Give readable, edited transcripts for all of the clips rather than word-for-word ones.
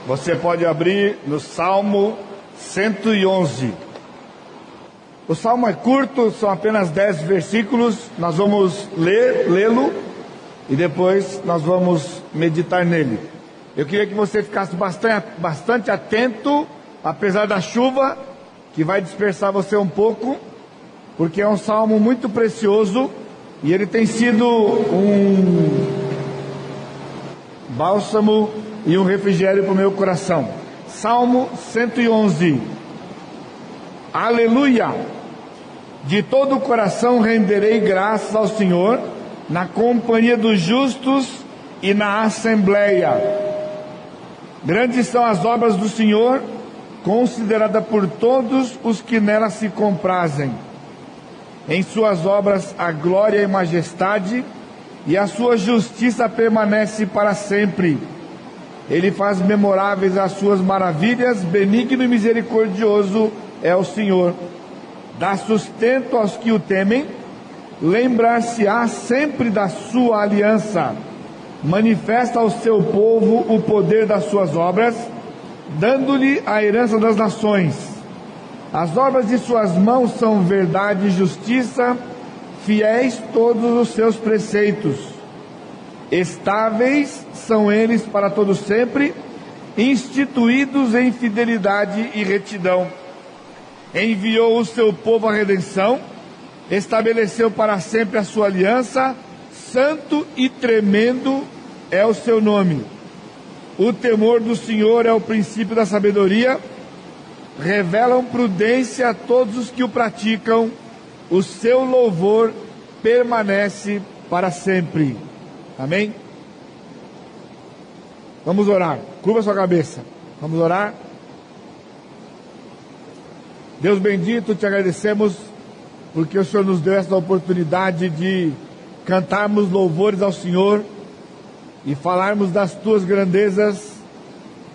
Você pode abrir no Salmo 111. O Salmo é curto, são apenas 10 versículos. Nós vamos lê-lo e depois nós vamos meditar nele. Eu queria que você ficasse bastante atento, apesar da chuva, que vai dispersar você um pouco, porque é um salmo muito precioso e ele tem sido um bálsamo e um refrigério para o meu coração. Salmo 111. Aleluia! De todo o coração renderei graças ao Senhor, na companhia dos justos e na assembleia. Grandes são as obras do Senhor, considerada por todos os que nela se comprazem. Em suas obras a glória e majestade, e a sua justiça permanece para sempre. Ele faz memoráveis as suas maravilhas, benigno e misericordioso é o Senhor. Dá sustento aos que o temem, lembrar-se-á sempre da sua aliança. Manifesta ao seu povo o poder das suas obras, dando-lhe a herança das nações. As obras de suas mãos são verdade e justiça, fiéis todos os seus preceitos. Estáveis são eles para todo sempre, instituídos em fidelidade e retidão. Enviou o seu povo à redenção, estabeleceu para sempre a sua aliança, santo e tremendo é o seu nome. O temor do Senhor é o princípio da sabedoria, revelam prudência a todos os que o praticam, o seu louvor permanece para sempre. Amém? Vamos orar. Curva sua cabeça. Vamos orar. Deus bendito, te agradecemos porque o Senhor nos deu esta oportunidade de cantarmos louvores ao Senhor e falarmos das tuas grandezas,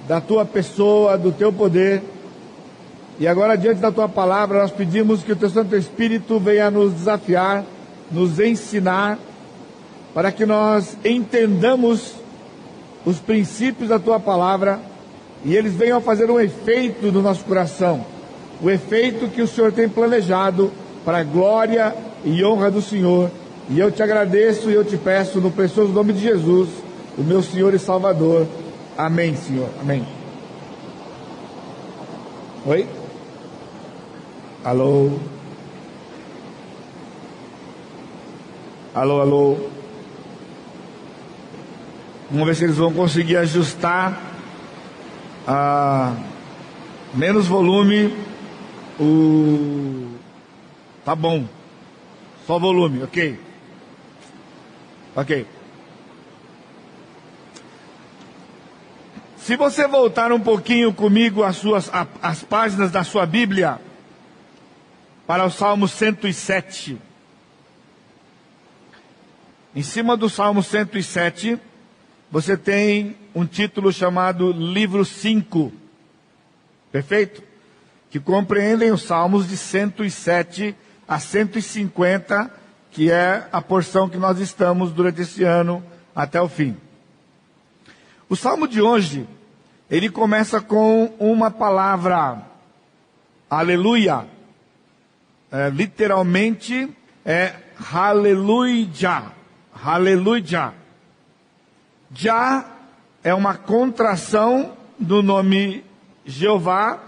da tua pessoa, do teu poder. E agora, diante da tua palavra, nós pedimos que o teu Santo Espírito venha nos desafiar, nos ensinar, para que nós entendamos os princípios da tua palavra e eles venham fazer um efeito no nosso coração, o efeito que o Senhor tem planejado para a glória e honra do Senhor. E eu te agradeço e eu te peço no precioso nome de Jesus, o meu Senhor e Salvador. Amém, Senhor. Amém. Oi? Alô? Alô, alô? Vamos ver se eles vão conseguir ajustar menos volume. Tá bom. Só volume, ok. Ok. Se você voltar um pouquinho comigo as páginas da sua Bíblia, para o Salmo 107. Em cima do Salmo 107, você tem um título chamado Livro 5. Perfeito? Que compreendem os Salmos de 107 a 150, que é a porção que nós estamos durante esse ano até o fim. O Salmo de hoje, ele começa com uma palavra, aleluia. Literalmente é aleluia, aleluia. Já é uma contração do nome Jeová,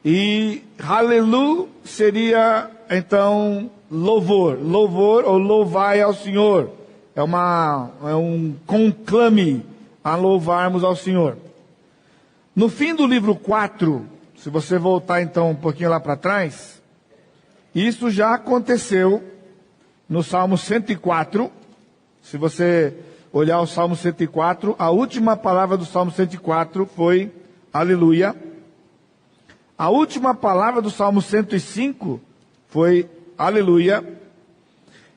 e Halelu seria então louvor ou louvai ao Senhor. É um conclame a louvarmos ao Senhor. No fim do livro 4, se você voltar então um pouquinho lá para trás, isso já aconteceu no Salmo 104. Se você olhar o Salmo 104, a última palavra do Salmo 104 foi aleluia. A última palavra do Salmo 105 foi aleluia.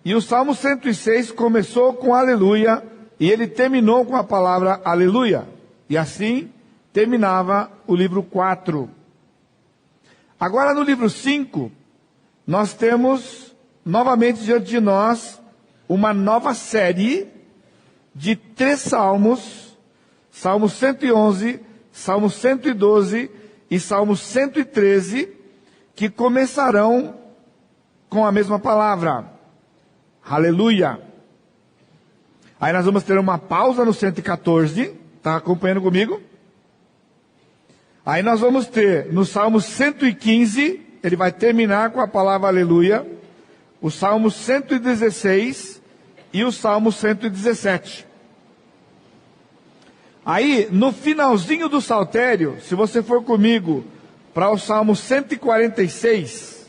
E o Salmo 106 começou com aleluia e ele terminou com a palavra aleluia. E assim terminava o livro 4. Agora no livro 5, nós temos novamente diante de nós uma nova série de 3 salmos, Salmo 111, Salmo 112 e Salmo 113, que começarão com a mesma palavra. Aleluia. Aí nós vamos ter uma pausa no 114, está acompanhando comigo? Aí nós vamos ter no Salmo 115, ele vai terminar com a palavra aleluia, o Salmo 116 e o Salmo 117. Aí, no finalzinho do saltério, se você for comigo para o Salmo 146,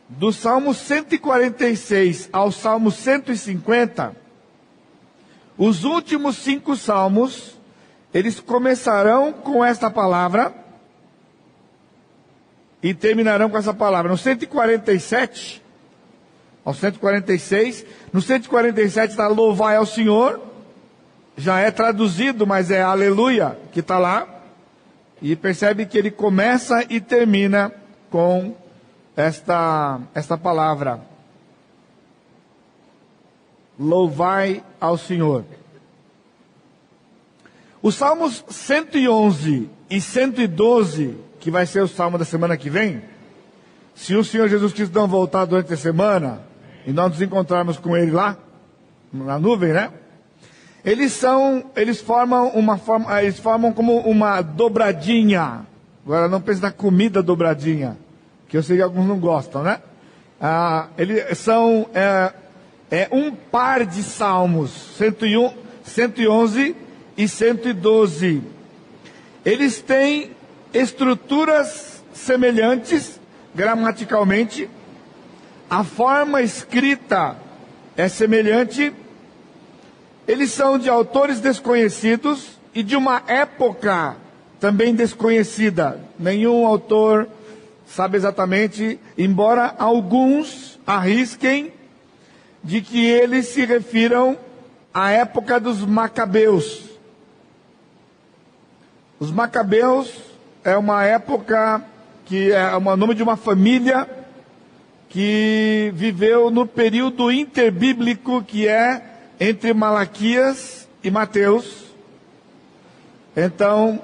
do Salmo 146 ao Salmo 150, os últimos 5 salmos, eles começarão com esta palavra e terminarão com essa palavra. No 147 ao 146, no 147 está louvai ao Senhor, já é traduzido, mas é aleluia que está lá, e percebe que ele começa e termina com esta palavra. Louvai ao Senhor. Os Salmos 111 e 112, que vai ser o Salmo da semana que vem, se o Senhor Jesus Cristo não voltar durante a semana, e nós nos encontrarmos com Ele lá, na nuvem, né? Eles formam como uma dobradinha. Agora não pense na comida dobradinha, que eu sei que alguns não gostam, né? Eles são um par de salmos, 111 e 112. Eles têm estruturas semelhantes, gramaticalmente, a forma escrita é semelhante, eles são de autores desconhecidos e de uma época também desconhecida. Nenhum autor sabe exatamente, embora alguns arrisquem de que eles se refiram à época dos Macabeus. Os Macabeus é uma época que é o nome de uma família que viveu no período interbíblico, que é entre Malaquias e Mateus. Então,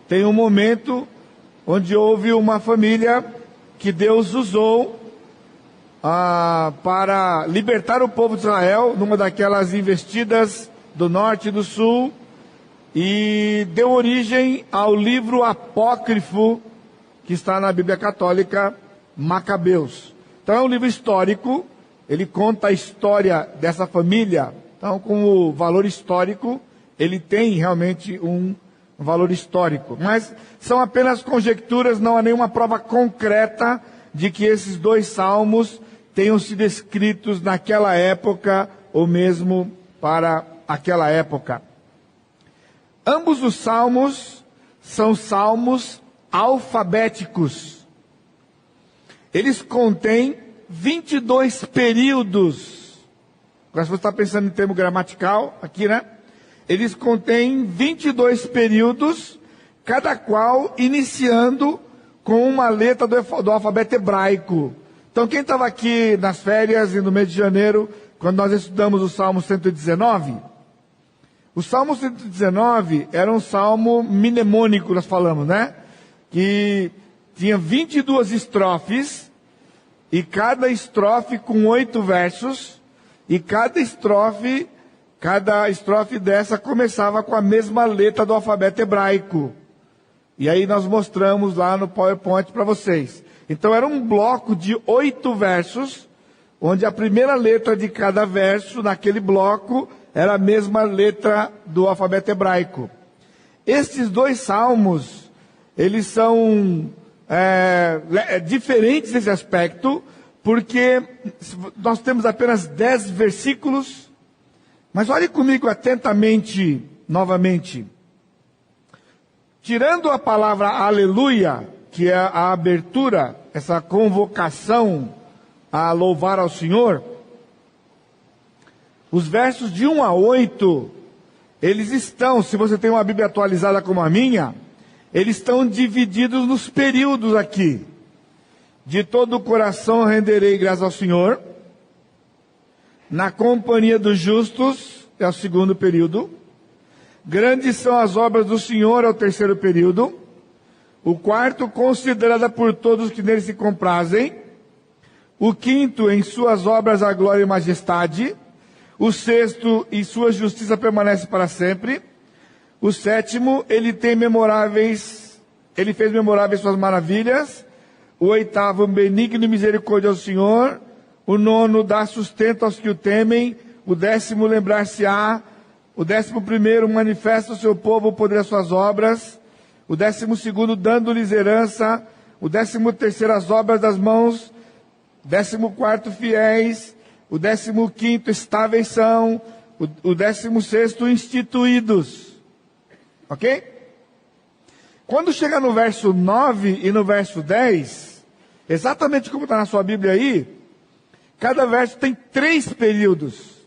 tem um momento onde houve uma família que Deus usou para libertar o povo de Israel, numa daquelas investidas do norte e do sul, e deu origem ao livro apócrifo que está na Bíblia Católica, Macabeus. Então é um livro histórico, ele conta a história dessa família. Então, com o valor histórico, ele tem realmente um valor histórico. Mas são apenas conjecturas, não há nenhuma prova concreta de que esses 2 salmos tenham sido escritos naquela época, ou mesmo para aquela época. Ambos os salmos são salmos alfabéticos. Eles contêm 22 períodos. Agora, se você está pensando em termo gramatical, aqui, né? Eles contêm 22 períodos, cada qual iniciando com uma letra do alfabeto hebraico. Então, quem estava aqui nas férias e no mês de janeiro, quando nós estudamos o Salmo 119, o Salmo 119 era um salmo mnemônico, nós falamos, né? Que tinha 22 estrofes, e cada estrofe com 8 versos, e cada estrofe dessa começava com a mesma letra do alfabeto hebraico. E aí nós mostramos lá no PowerPoint para vocês. Então era um bloco de 8 versos, onde a primeira letra de cada verso naquele bloco era a mesma letra do alfabeto hebraico. Estes 2 salmos, eles são diferentes nesse aspecto, porque nós temos apenas 10 versículos, mas olhe comigo atentamente, novamente. Tirando a palavra aleluia, que é a abertura, essa convocação a louvar ao Senhor, os versos de 1 a 8, eles estão, se você tem uma Bíblia atualizada como a minha, eles estão divididos nos períodos aqui. De todo o coração renderei graças ao Senhor. Na companhia dos justos é o segundo período. Grandes são as obras do Senhor, é o terceiro período. O quarto, considerada por todos que nele se comprazem. O quinto, em suas obras a glória e majestade. O sexto, em sua justiça permanece para sempre. O sétimo, ele fez memoráveis suas maravilhas. O oitavo, benigno e misericórdia ao Senhor. O nono, dá sustento aos que o temem. O décimo, lembrar-se-á. O 11º, manifesta ao seu povo o poder das suas obras. O 12º, dando-lhes herança. O 13º, as obras das mãos. 14º, fiéis. O 15º, estáveis são. O 16º, instituídos. Ok? Quando chega no verso 9 e no verso 10, exatamente como está na sua Bíblia aí, cada verso tem 3 períodos.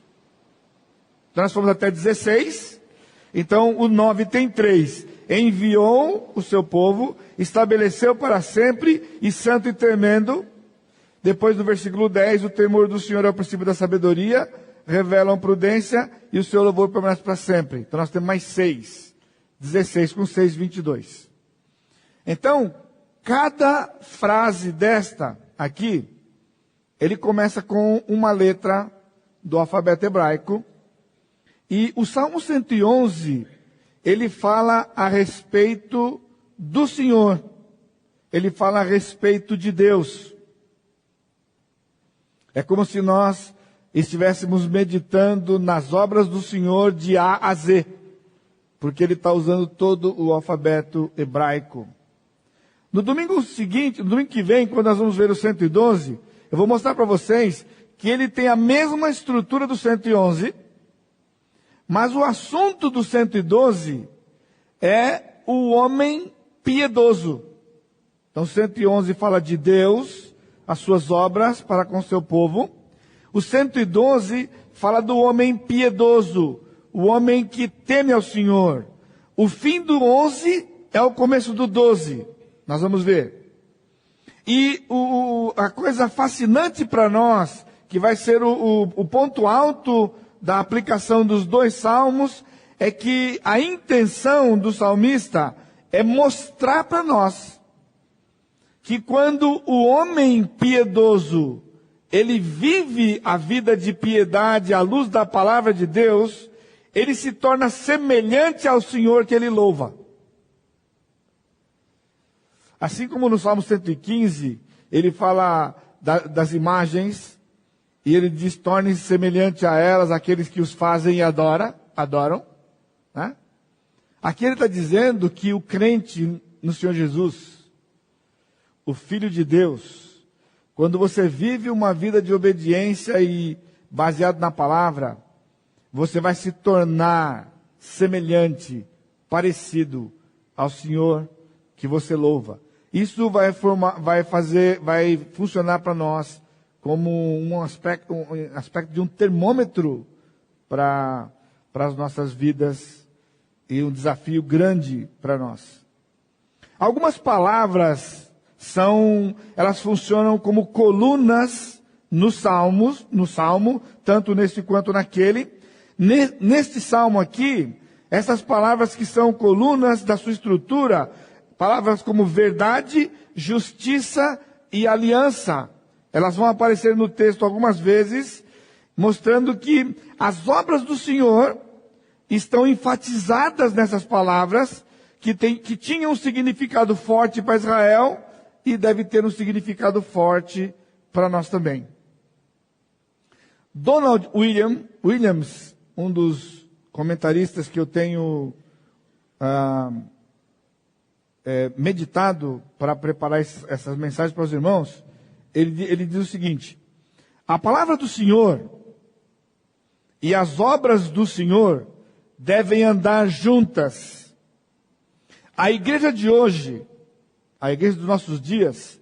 Então nós fomos até 16, então o 9 tem 3. Enviou o seu povo, estabeleceu para sempre, e santo e tremendo. Depois do versículo 10, o temor do Senhor é o princípio da sabedoria, revelam prudência, e o seu louvor permanece para sempre. Então nós temos mais 6. 16 com 6, 22. Então, cada frase desta aqui, ele começa com uma letra do alfabeto hebraico. E o Salmo 111, ele fala a respeito do Senhor. Ele fala a respeito de Deus. É como se nós estivéssemos meditando nas obras do Senhor de A a Z. Porque ele está usando todo o alfabeto hebraico. No domingo seguinte, no domingo que vem, quando nós vamos ver o 112, eu vou mostrar para vocês que ele tem a mesma estrutura do 111, mas o assunto do 112 é o homem piedoso. Então, 111 fala de Deus, as suas obras para com seu povo. O 112 fala do homem piedoso, o homem que teme ao Senhor. O fim do 11 é o começo do 12. Nós vamos ver. E a coisa fascinante para nós, que vai ser o ponto alto da aplicação dos 2 salmos, é que a intenção do salmista é mostrar para nós que quando o homem piedoso, ele vive a vida de piedade à luz da palavra de Deus, ele se torna semelhante ao Senhor que ele louva. Assim como no Salmo 115, ele fala das imagens, e ele diz, torne-se semelhante a elas aqueles que os fazem e adoram. Né? Aqui ele está dizendo que o crente no Senhor Jesus, o Filho de Deus, quando você vive uma vida de obediência e baseado na palavra, você vai se tornar semelhante, parecido ao Senhor que você louva. Isso vai funcionar para nós como um aspecto de um termômetro para as nossas vidas e um desafio grande para nós. Algumas palavras elas funcionam como colunas no salmo, tanto neste quanto naquele. Neste salmo aqui, essas palavras que são colunas da sua estrutura, palavras como verdade, justiça e aliança, elas vão aparecer no texto algumas vezes, mostrando que as obras do Senhor estão enfatizadas nessas palavras, que tinham um significado forte para Israel, e deve ter um significado forte para nós também. Donald Williams, um dos comentaristas que eu tenho meditado para preparar essas mensagens para os irmãos, ele diz o seguinte: a palavra do Senhor e as obras do Senhor devem andar juntas. A igreja de hoje, a igreja dos nossos dias,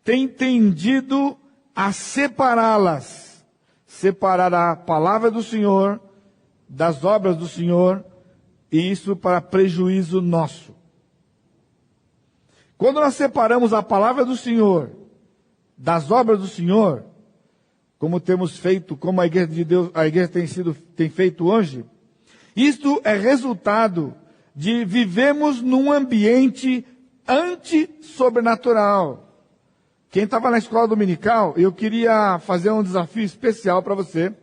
tem tendido a separá-las. Separar a palavra do Senhor das obras do Senhor, e isso para prejuízo nosso. Quando nós separamos a palavra do Senhor das obras do Senhor, como temos feito, como a igreja de Deus, a igreja tem feito hoje, isto é resultado de vivemos num ambiente anti-sobrenatural. Quem estava na escola dominical, eu queria fazer um desafio especial para você.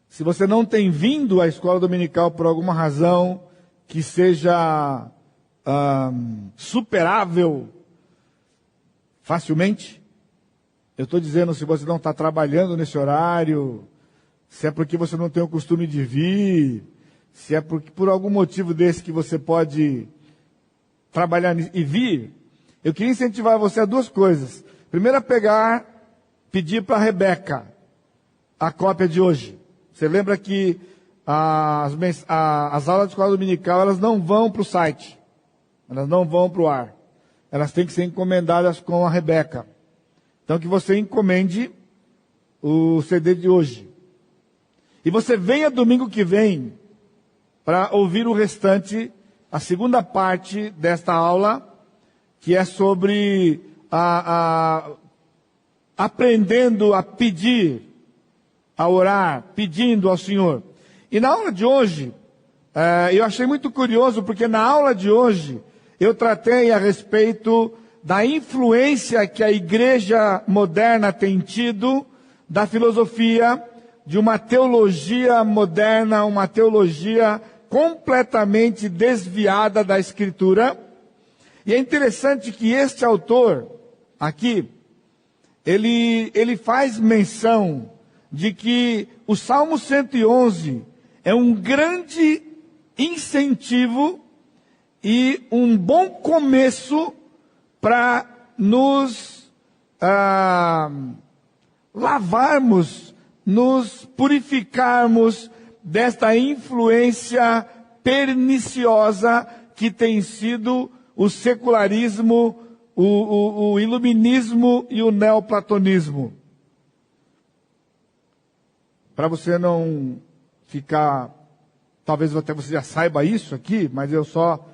Se você não tem vindo à escola dominical por alguma razão que seja superável facilmente, eu estou dizendo, se você não está trabalhando nesse horário, se é porque você não tem o costume de vir, se é por algum motivo desse que você pode trabalhar e vir, eu queria incentivar você a duas coisas. Primeiro, pedir para a Rebeca a cópia de hoje. Você lembra que as aulas de escola dominical, elas não vão para o site. Elas não vão para o ar. Elas têm que ser encomendadas com a Rebeca. Então, que você encomende o CD de hoje. E você venha domingo que vem para ouvir o restante, a segunda parte desta aula, que é sobre aprendendo a pedir, a orar, pedindo ao Senhor. E na aula de hoje, eu achei muito curioso, porque na aula de hoje, eu tratei a respeito da influência que a igreja moderna tem tido, da filosofia, de uma teologia moderna, uma teologia completamente desviada da Escritura. E é interessante que este autor, aqui, ele faz menção de que o Salmo 111 é um grande incentivo e um bom começo para nos lavarmos, nos purificarmos desta influência perniciosa que tem sido o secularismo, o iluminismo e o neoplatonismo. Para você não ficar, talvez até você já saiba isso aqui, mas eu só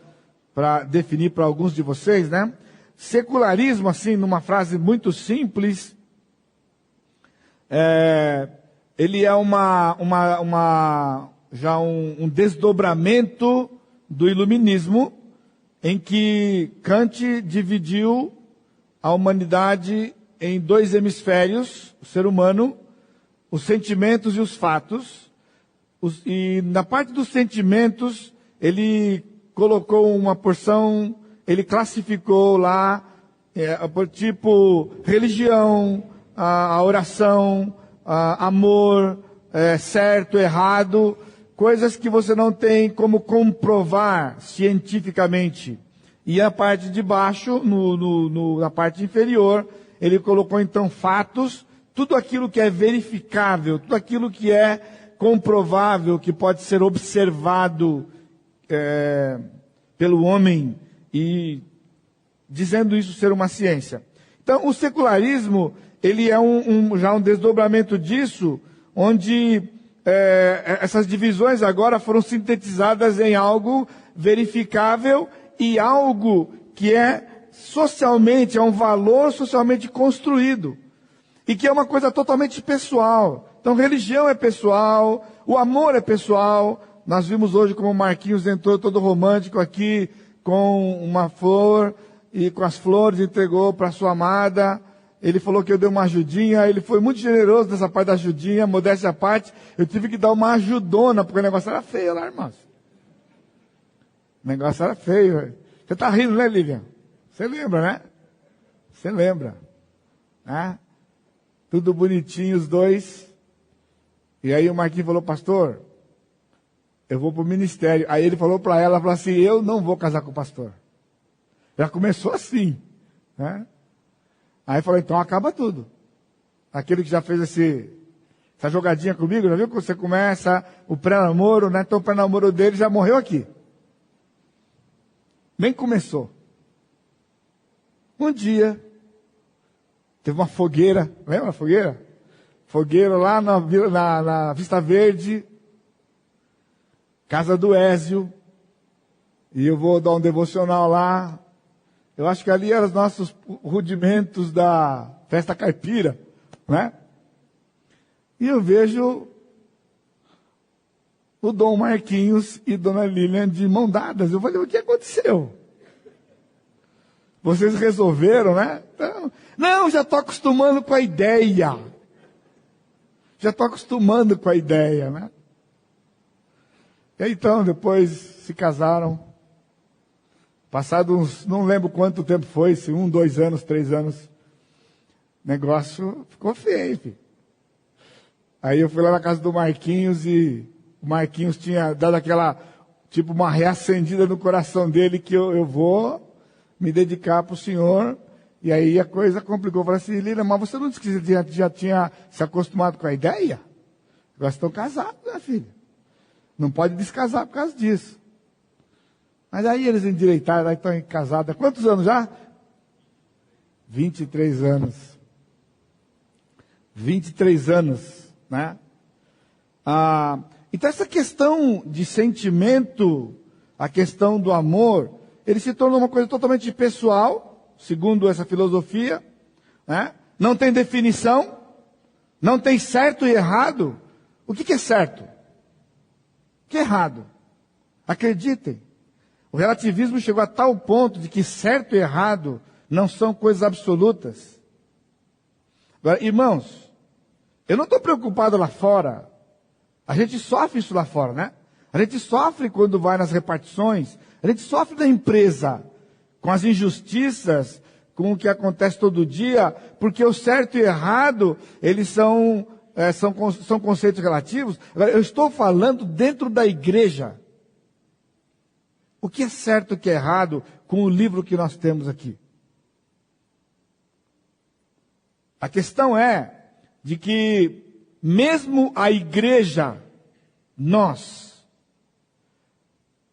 para definir para alguns de vocês, né? Secularismo, assim, numa frase muito simples, ele é já um desdobramento do iluminismo, em que Kant dividiu a humanidade em dois hemisférios, o ser humano, os sentimentos e os fatos. E na parte dos sentimentos, ele colocou uma porção, ele classificou lá, por tipo religião, a oração, amor, certo, errado, coisas que você não tem como comprovar cientificamente. E a parte de baixo, na parte inferior, ele colocou então fatos, tudo aquilo que é verificável, tudo aquilo que é comprovável, que pode ser observado pelo homem, e dizendo isso ser uma ciência. Então, o secularismo, ele é já um desdobramento disso, onde essas divisões agora foram sintetizadas em algo verificável e algo que é socialmente, é um valor socialmente construído. E que é uma coisa totalmente pessoal. Então, religião é pessoal, o amor é pessoal. Nós vimos hoje como o Marquinhos entrou todo romântico aqui, com uma flor, e com as flores entregou para sua amada. Ele falou que eu dei uma ajudinha, ele foi muito generoso nessa parte da ajudinha, modéstia à parte. Eu tive que dar uma ajudona, porque o negócio era feio lá, irmãos. O negócio era feio. Você está rindo, né, Lilian? Você lembra, né? Você lembra. Né? Tudo bonitinho, os dois. E aí o Marquinhos falou, pastor, eu vou para o ministério. Aí ele falou para ela, falou assim, eu não vou casar com o pastor. Já começou assim, né? Aí falou, então acaba tudo. Aquele que já fez essa jogadinha comigo, já viu que você começa o pré-namoro, né? Então o pré-namoro dele já morreu aqui. Nem começou. Um dia, teve uma fogueira, lembra a fogueira? Fogueira lá na Vista Verde, casa do Ézio, e eu vou dar um devocional lá. Eu acho que ali eram os nossos rudimentos da festa caipira. né? E eu vejo o Dom Marquinhos e Dona Lilian de mão dadas. Eu falei, o que aconteceu? Vocês resolveram, né? Então, não, já estou acostumando com a ideia. Já estou acostumando com a ideia, né? E então, depois se casaram. Passado uns, não lembro quanto tempo foi, se 1, 2 anos, 3 anos. O negócio ficou feio, filho. Aí eu fui lá na casa do Marquinhos e o Marquinhos tinha dado aquela, tipo, uma reacendida no coração dele que eu vou me dedicar para o Senhor. E aí a coisa complicou. Eu falei assim, Lila, mas você não disse que você já tinha se acostumado com a ideia? Agora estão casados, né, filha? Não pode descasar por causa disso. Mas aí eles endireitaram, aí estão casados. Há quantos anos já? 23 anos. 23 anos, né? Então essa questão de sentimento, a questão do amor, ele se tornou uma coisa totalmente pessoal, segundo essa filosofia, né? Não tem definição, não tem certo e errado. O que é certo? O que é errado? Acreditem. O relativismo chegou a tal ponto de que certo e errado não são coisas absolutas. Agora, irmãos, eu não estou preocupado lá fora. A gente sofre isso lá fora, né? A gente sofre quando vai nas repartições. A gente sofre na empresa, com as injustiças, com o que acontece todo dia, porque o certo e errado, eles são conceitos relativos. Agora, eu estou falando dentro da igreja. O que é certo e o que é errado com o livro que nós temos aqui? A questão é de que mesmo a igreja, nós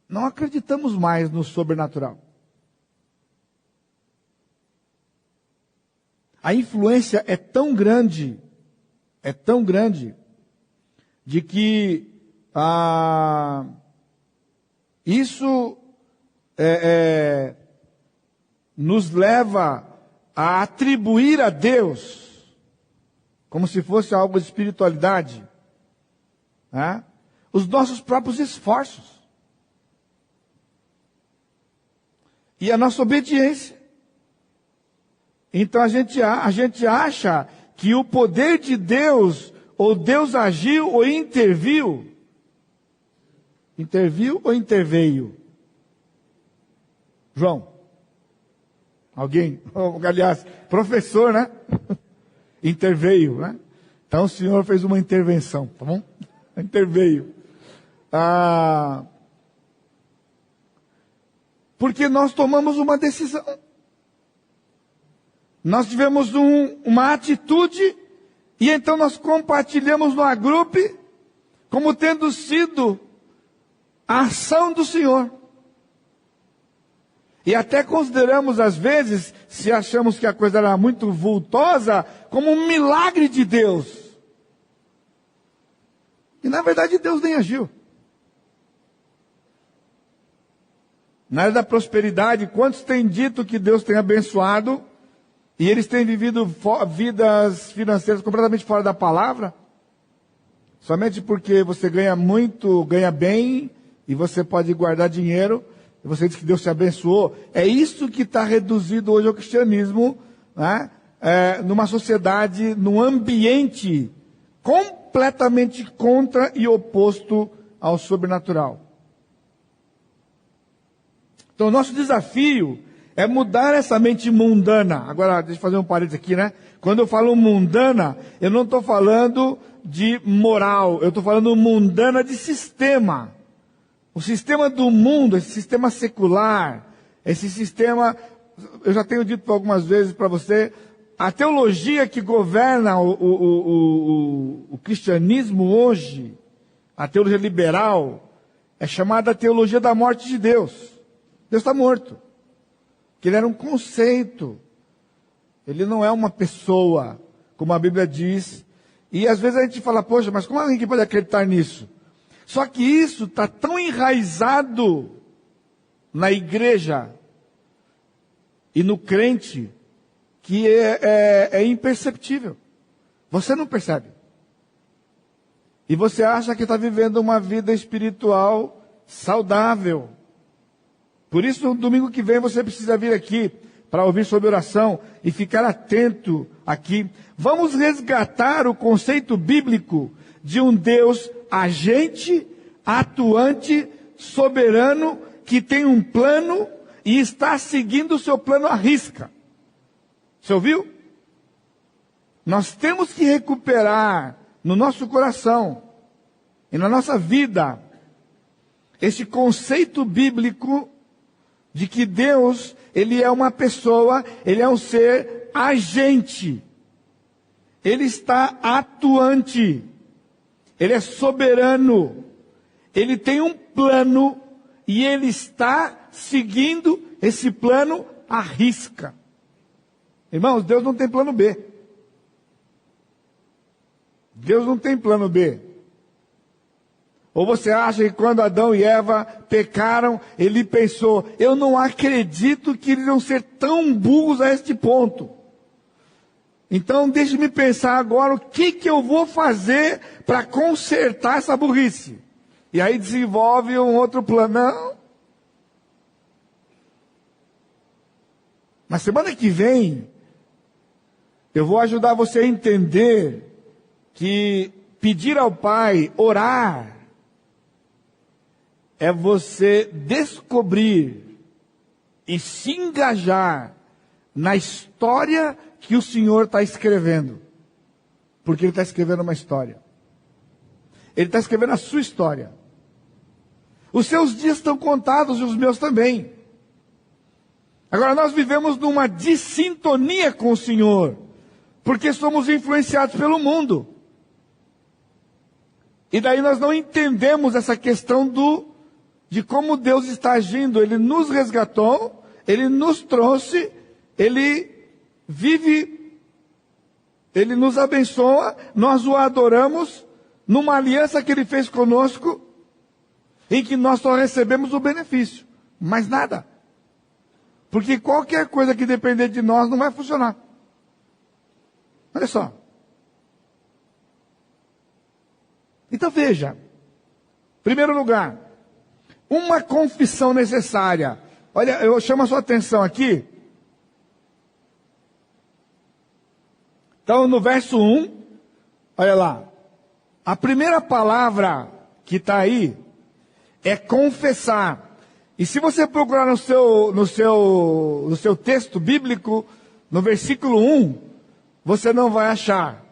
não acreditamos mais no sobrenatural. A influência é tão grande, de que isso nos leva a atribuir a Deus como se fosse algo de espiritualidade, né? Os nossos próprios esforços e a nossa obediência. Então a gente acha que o poder de Deus, ou Deus agiu ou interviu. Interviu ou interveio? João? Alguém? Aliás, professor, né? Interveio, né? Então o Senhor fez uma intervenção, tá bom? Interveio. Porque nós tomamos uma decisão. Nós tivemos uma atitude, e então nós compartilhamos no grupo como tendo sido a ação do Senhor. E até consideramos às vezes, se achamos que a coisa era muito vultosa, como um milagre de Deus. E na verdade Deus nem agiu. Na área da prosperidade, quantos têm dito que Deus tem abençoado, e eles têm vivido vidas financeiras completamente fora da palavra? Somente porque você ganha muito, ganha bem, e você pode guardar dinheiro, e você diz que Deus te abençoou. É isso que está reduzido hoje ao cristianismo, né? Numa sociedade, num ambiente completamente contra e oposto ao sobrenatural. Então, o nosso desafio é mudar essa mente mundana. Agora, deixa eu fazer um parênteses aqui, né? Quando eu falo mundana, eu não estou falando de moral, eu estou falando mundana de sistema. O sistema do mundo, esse sistema secular, esse sistema, eu já tenho dito algumas vezes para você, a teologia que governa o cristianismo hoje, a teologia liberal, é chamada teologia da morte de Deus. Deus está morto. Que ele era um conceito. Ele não é uma pessoa, como a Bíblia diz. E às vezes a gente fala, poxa, mas como alguém pode acreditar nisso? Só que isso está tão enraizado na igreja e no crente, que é imperceptível. Você não percebe. E você acha que está vivendo uma vida espiritual saudável. Por isso, no domingo que vem, você precisa vir aqui para ouvir sobre oração e ficar atento aqui. Vamos resgatar o conceito bíblico de um Deus agente, atuante, soberano, que tem um plano e está seguindo o seu plano à risca. Você ouviu? Nós temos que recuperar no nosso coração e na nossa vida esse conceito bíblico de que Deus, Ele é uma pessoa, Ele é um ser agente. Ele está atuante. Ele é soberano. Ele tem um plano e Ele está seguindo esse plano à risca. Irmãos, Deus não tem plano B. Deus não tem plano B. Ou você acha que quando Adão e Eva pecaram, ele pensou, eu não acredito que eles vão ser tão burros a este ponto. Então deixe-me pensar agora o que eu vou fazer para consertar essa burrice. E aí desenvolve um outro plano. Não. Na semana que vem, eu vou ajudar você a entender que pedir ao Pai, orar, é você descobrir e se engajar na história que o Senhor está escrevendo. Porque Ele está escrevendo uma história. Ele está escrevendo a sua história. Os seus dias estão contados e os meus também. Agora nós vivemos numa dissintonia com o Senhor, porque somos influenciados pelo mundo. E daí nós não entendemos essa questão de como Deus está agindo. Ele nos resgatou, Ele nos trouxe, Ele vive, Ele nos abençoa, nós o adoramos numa aliança que Ele fez conosco, em que nós só recebemos o benefício, mais nada. Porque qualquer coisa que depender de nós não vai funcionar. Olha só. Então veja, primeiro lugar, uma confissão necessária. Olha, eu chamo a sua atenção aqui. Então no verso 1, olha lá. A primeira palavra que está aí é confessar. E se você procurar no seu texto bíblico, no versículo 1, você não vai achar.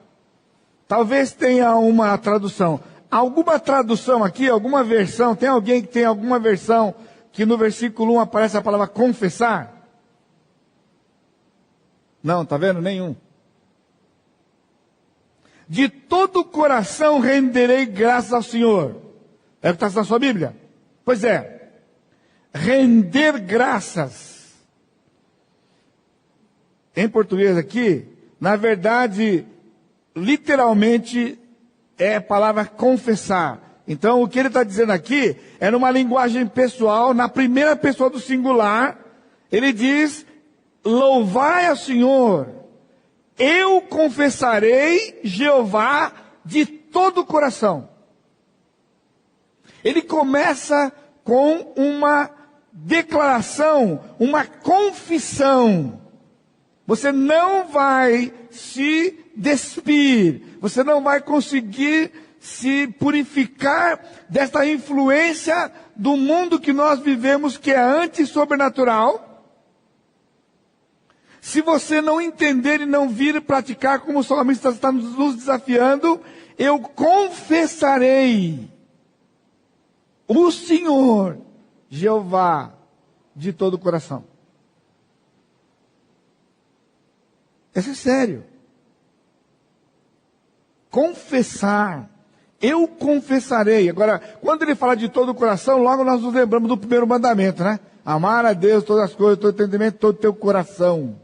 Talvez tenha uma tradução. Alguma tradução aqui, alguma versão, tem alguém que tem alguma versão que no versículo 1 aparece a palavra confessar? Não, tá vendo? Nenhum. De todo o coração renderei graças ao Senhor. É o que está na sua Bíblia? Pois é. Render graças. Em português aqui, na verdade, literalmente é a palavra confessar. Então o que ele está dizendo aqui é numa linguagem pessoal, na primeira pessoa do singular. Ele diz, louvai ao Senhor, eu confessarei Jeová de todo o coração. Ele começa com uma declaração, uma confissão. Você não vai se despir, você não vai conseguir se purificar desta influência do mundo que nós vivemos, que é anti-sobrenatural, se você não entender e não vir praticar como o salmista está nos desafiando. Eu confessarei o Senhor, Jeová, de todo o coração. Isso é sério. Confessar. Eu confessarei. Agora, quando ele fala de todo o coração, logo nós nos lembramos do primeiro mandamento, né? Amar a Deus, todas as coisas, todo entendimento, todo o teu coração.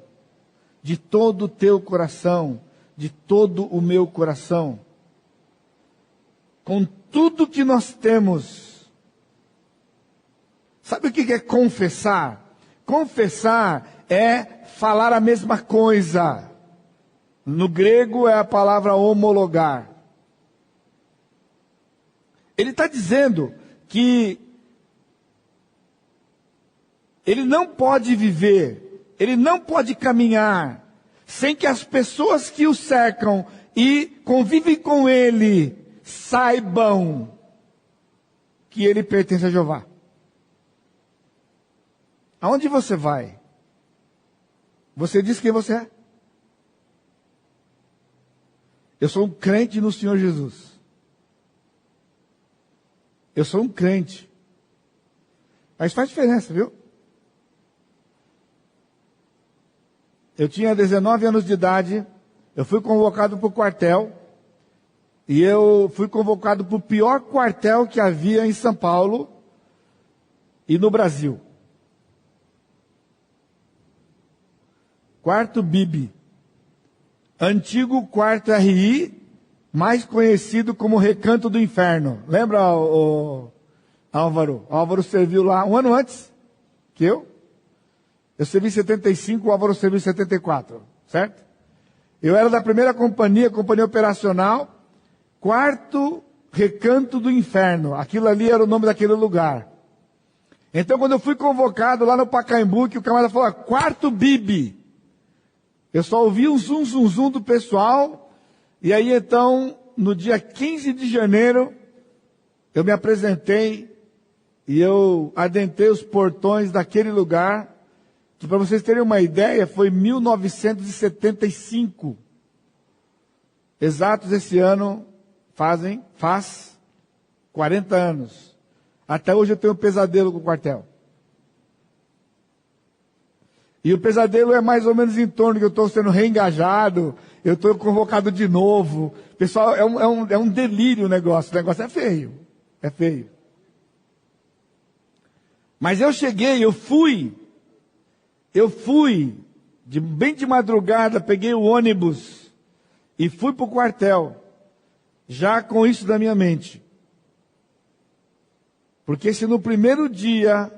De todo o teu coração. De todo o meu coração. Com tudo que nós temos. Sabe o que é confessar? Confessar é falar a mesma coisa. No grego é a palavra homologar. Ele está dizendo que ele não pode viver, ele não pode caminhar, sem que as pessoas que o cercam e convivem com ele saibam que ele pertence a Jeová. Aonde você vai? Você diz quem você é? Eu sou um crente no Senhor Jesus. Eu sou um crente. Mas faz diferença, viu? Eu tinha 19 anos de idade, eu fui convocado para o quartel, e eu fui convocado para o pior quartel que havia em São Paulo e no Brasil. Quarto BIB, antigo quarto RI, mais conhecido como Recanto do Inferno. Lembra o Álvaro? O Álvaro serviu lá um ano antes que eu. Eu servi em 75, o Álvaro serviu em 74, certo? Eu era da primeira companhia operacional, quarto Recanto do Inferno. Aquilo ali era o nome daquele lugar. Então, quando eu fui convocado lá no Pacaembu, que o camarada falou, quarto BIB. Eu só ouvi um zum, zum, zum do pessoal. E aí, então, no dia 15 de janeiro, eu me apresentei e eu adentrei os portões daquele lugar, que para vocês terem uma ideia, foi 1975. Exatos esse ano faz 40 anos. Até hoje eu tenho um pesadelo com o quartel. E o pesadelo é mais ou menos em torno que eu estou sendo reengajado, eu estou convocado de novo. Pessoal, é um delírio o negócio é feio. É feio. Mas eu cheguei, eu fui, bem de madrugada, peguei o ônibus e fui para o quartel, já com isso na minha mente. Porque se no primeiro dia,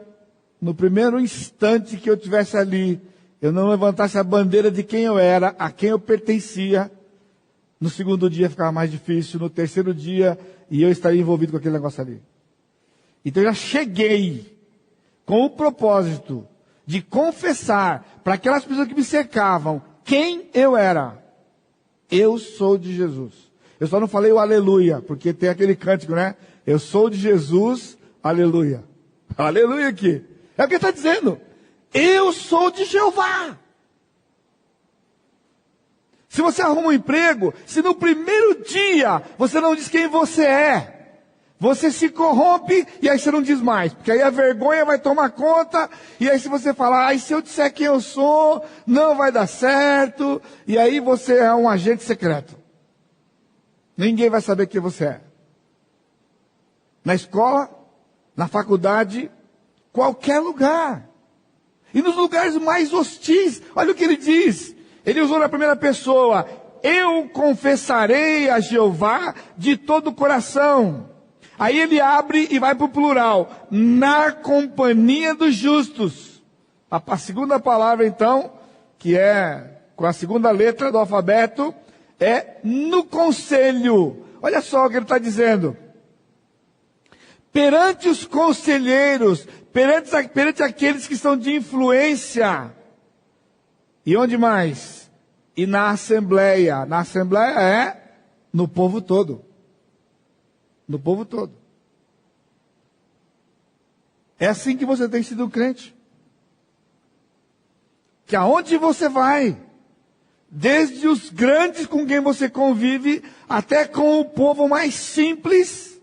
no primeiro instante que eu estivesse ali, eu não levantasse a bandeira de quem eu era, a quem eu pertencia, no segundo dia ficava mais difícil, no terceiro dia, e eu estaria envolvido com aquele negócio ali. Então eu já cheguei com o propósito de confessar para aquelas pessoas que me cercavam quem eu era. Eu sou de Jesus. Eu só não falei o aleluia, porque tem aquele cântico, né? Eu sou de Jesus, aleluia. Aleluia aqui. É o que ele está dizendo. Eu sou de Jeová. Se você arruma um emprego, se no primeiro dia você não diz quem você é, você se corrompe e aí você não diz mais. Porque aí a vergonha vai tomar conta. E aí se você falar, se eu disser quem eu sou, não vai dar certo. E aí você é um agente secreto. Ninguém vai saber quem você é. Na escola, na faculdade, qualquer lugar. E nos lugares mais hostis, olha o que ele diz. Ele usou na primeira pessoa, eu confessarei a Jeová de todo o coração. Aí ele abre e vai para o plural, na companhia dos justos. A segunda palavra então, que é com a segunda letra do alfabeto, é no conselho. Olha só o que ele está dizendo. Perante os conselheiros, perante aqueles que são de influência. E onde mais? E na assembleia. Na assembleia é no povo todo. No povo todo. É assim que você tem sido um crente. Que aonde você vai, desde os grandes com quem você convive, até com o povo mais simples,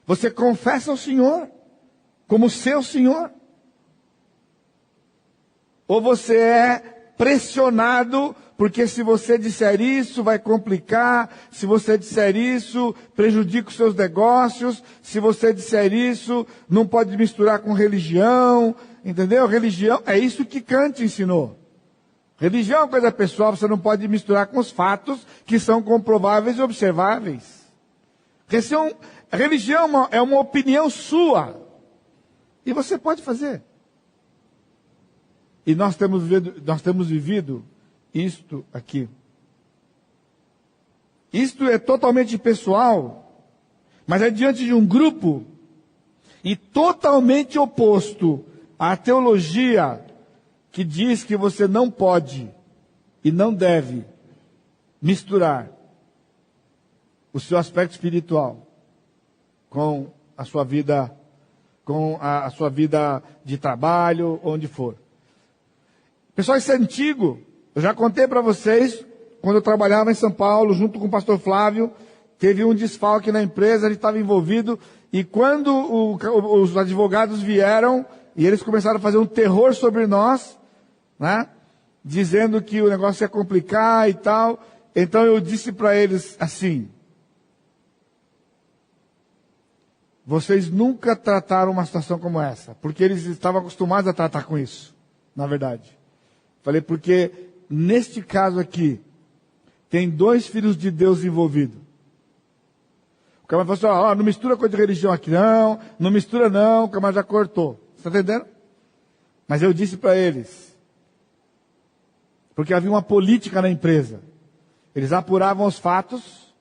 você confessa ao Senhor como seu Senhor? Ou você é pressionado, porque se você disser isso vai complicar, se você disser isso prejudica os seus negócios, se você disser isso não pode misturar com religião, entendeu? Religião, é isso que Kant ensinou. Religião é uma coisa pessoal, você não pode misturar com os fatos que são comprováveis e observáveis. Religião é uma opinião sua. E você pode fazer. E nós temos vivido isto aqui. Isto é totalmente pessoal, mas é diante de um grupo e totalmente oposto à teologia que diz que você não pode e não deve misturar o seu aspecto espiritual com a sua vida, com a sua vida de trabalho, onde for. Pessoal, isso é antigo. Eu já contei para vocês, quando eu trabalhava em São Paulo, junto com o pastor Flávio, teve um desfalque na empresa, a gente estava envolvido, e quando os advogados vieram, e eles começaram a fazer um terror sobre nós, né? Dizendo que o negócio ia complicar e tal. Então eu disse para eles assim: vocês nunca trataram uma situação como essa, porque eles estavam acostumados a tratar com isso, na verdade. Falei, porque neste caso aqui, tem 2 filhos de Deus envolvidos. O camarada falou assim, não mistura coisa de religião aqui não mistura não, o camarada já cortou. Está entendendo? Mas eu disse para eles, porque havia uma política na empresa. Eles apuravam os fatos,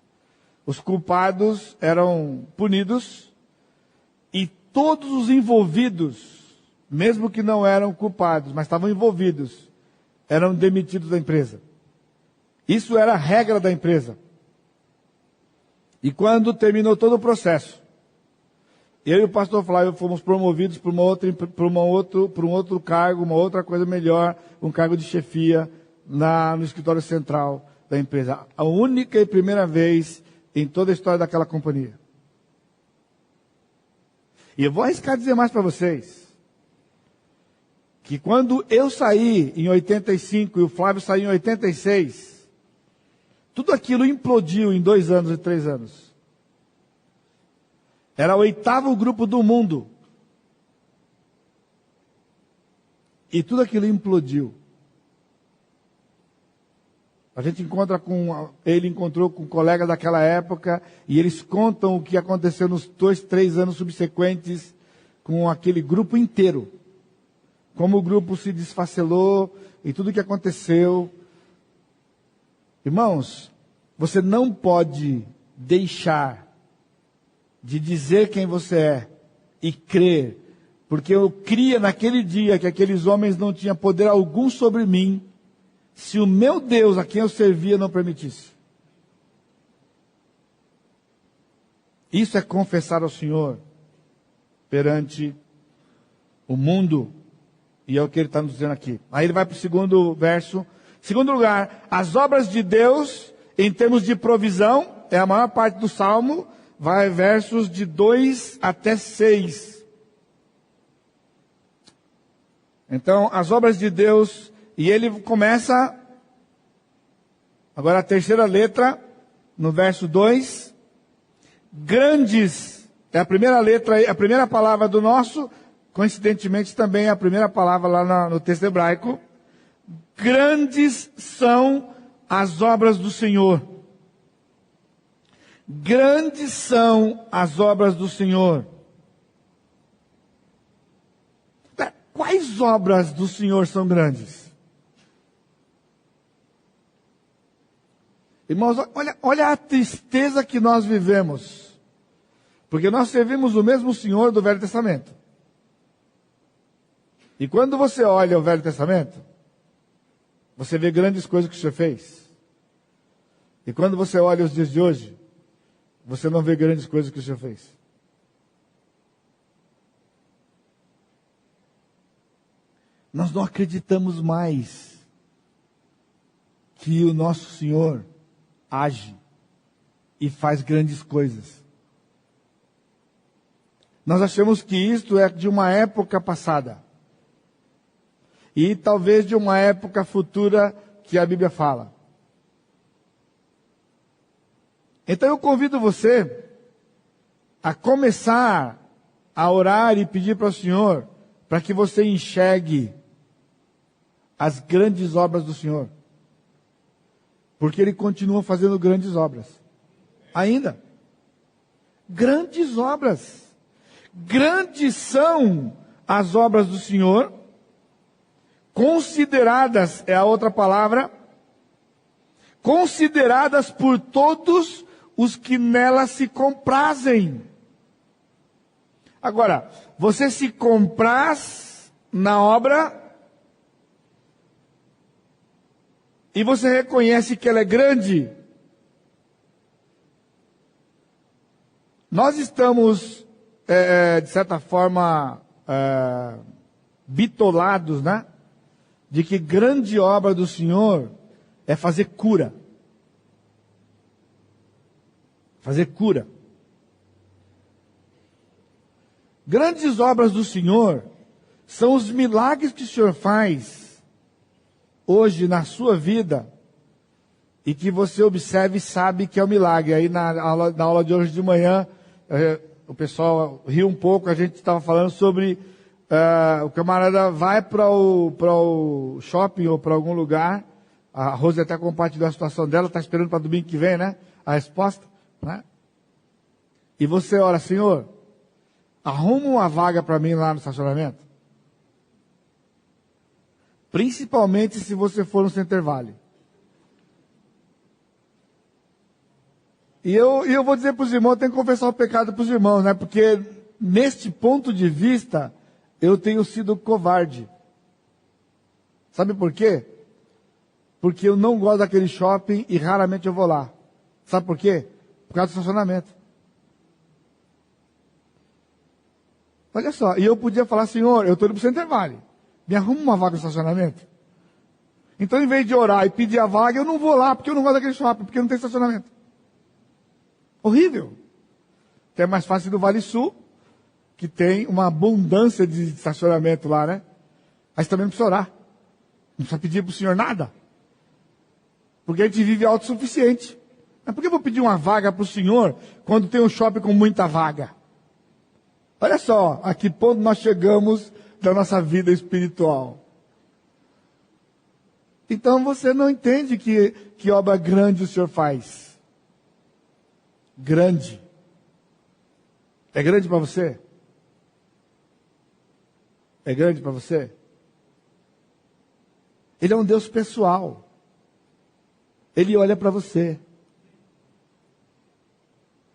os culpados eram punidos, e todos os envolvidos, mesmo que não eram culpados, mas estavam envolvidos, eram demitidos da empresa. Isso era a regra da empresa. E quando terminou todo o processo, eu e o pastor Flávio fomos promovidos para um outro cargo, uma outra coisa melhor, um cargo de chefia no escritório central da empresa. A única e primeira vez em toda a história daquela companhia. E eu vou arriscar dizer mais para vocês, que quando eu saí em 85 e o Flávio saiu em 86, tudo aquilo implodiu em 2 anos e 3 anos. Era o 8º grupo do mundo. E tudo aquilo implodiu. Ele encontrou com colegas daquela época, e eles contam o que aconteceu nos 2, 3 anos subsequentes com aquele grupo inteiro. Como o grupo se desfacelou e tudo o que aconteceu. Irmãos, você não pode deixar de dizer quem você é e crer, porque eu cria naquele dia que aqueles homens não tinham poder algum sobre mim, se o meu Deus, a quem eu servia, não permitisse. Isso é confessar ao Senhor perante o mundo, e é o que ele está nos dizendo aqui. Aí ele vai para o 2º verso. Segundo lugar, as obras de Deus, em termos de provisão, é a maior parte do Salmo, vai versos de 2 até 6. Então, as obras de Deus, e ele começa, agora a terceira letra, no verso 2, grandes, é a primeira letra, a primeira palavra do nosso, coincidentemente também é a primeira palavra lá no texto hebraico. Grandes são as obras do Senhor. Grandes são as obras do Senhor. Quais obras do Senhor são grandes? Irmãos, olha a tristeza que nós vivemos. Porque nós servimos o mesmo Senhor do Velho Testamento. E quando você olha o Velho Testamento, você vê grandes coisas que o Senhor fez. E quando você olha os dias de hoje, você não vê grandes coisas que o Senhor fez. Nós não acreditamos mais que o nosso Senhor age e faz grandes coisas. Nós achamos que isto é de uma época passada. E talvez de uma época futura que a Bíblia fala. Então eu convido você a começar a orar e pedir para o Senhor, para que você enxergue as grandes obras do Senhor. Porque Ele continua fazendo grandes obras. Ainda. Grandes obras. Grandes são as obras do Senhor. Consideradas é a outra palavra. consideradas por todos os que nela se comprazem. Agora, você se compraz na obra e você reconhece que ela é grande. Nós estamos, de certa forma, bitolados, né? De que grande obra do Senhor é fazer cura. Fazer cura. Grandes obras do Senhor são os milagres que o Senhor faz hoje na sua vida e que você observa e sabe que é um milagre. Aí na aula de hoje de manhã, o pessoal riu um pouco, a gente estava falando sobre o camarada vai para o shopping ou para algum lugar. A Rose até compartilhou a situação dela, está esperando para domingo que vem, né? A resposta, né? E você ora, Senhor, arruma uma vaga para mim lá no estacionamento. Principalmente se você for no Center Valley. E eu vou dizer para os irmãos, eu tenho que confessar o pecado para os irmãos, né? Porque neste ponto de vista, eu tenho sido covarde. Sabe por quê? Porque eu não gosto daquele shopping e raramente eu vou lá. Sabe por quê? Por causa do estacionamento. Olha só, e eu podia falar, Senhor, eu estou indo para o Center Valley. Me arruma uma vaga no estacionamento. Então, em vez de orar e pedir a vaga, eu não vou lá, porque eu não gosto daquele shopping, porque não tem estacionamento. Horrível. Que é mais fácil do Vale Sul, que tem uma abundância de estacionamento lá, né? Mas também não precisa orar. Não precisa pedir para o Senhor nada. Porque a gente vive autossuficiente. Mas por que eu vou pedir uma vaga para o Senhor quando tem um shopping com muita vaga? Olha só a que ponto nós chegamos da nossa vida espiritual. Então você não entende que obra grande o Senhor faz. Grande. É grande para você? É grande para você? Ele é um Deus pessoal. Ele olha para você.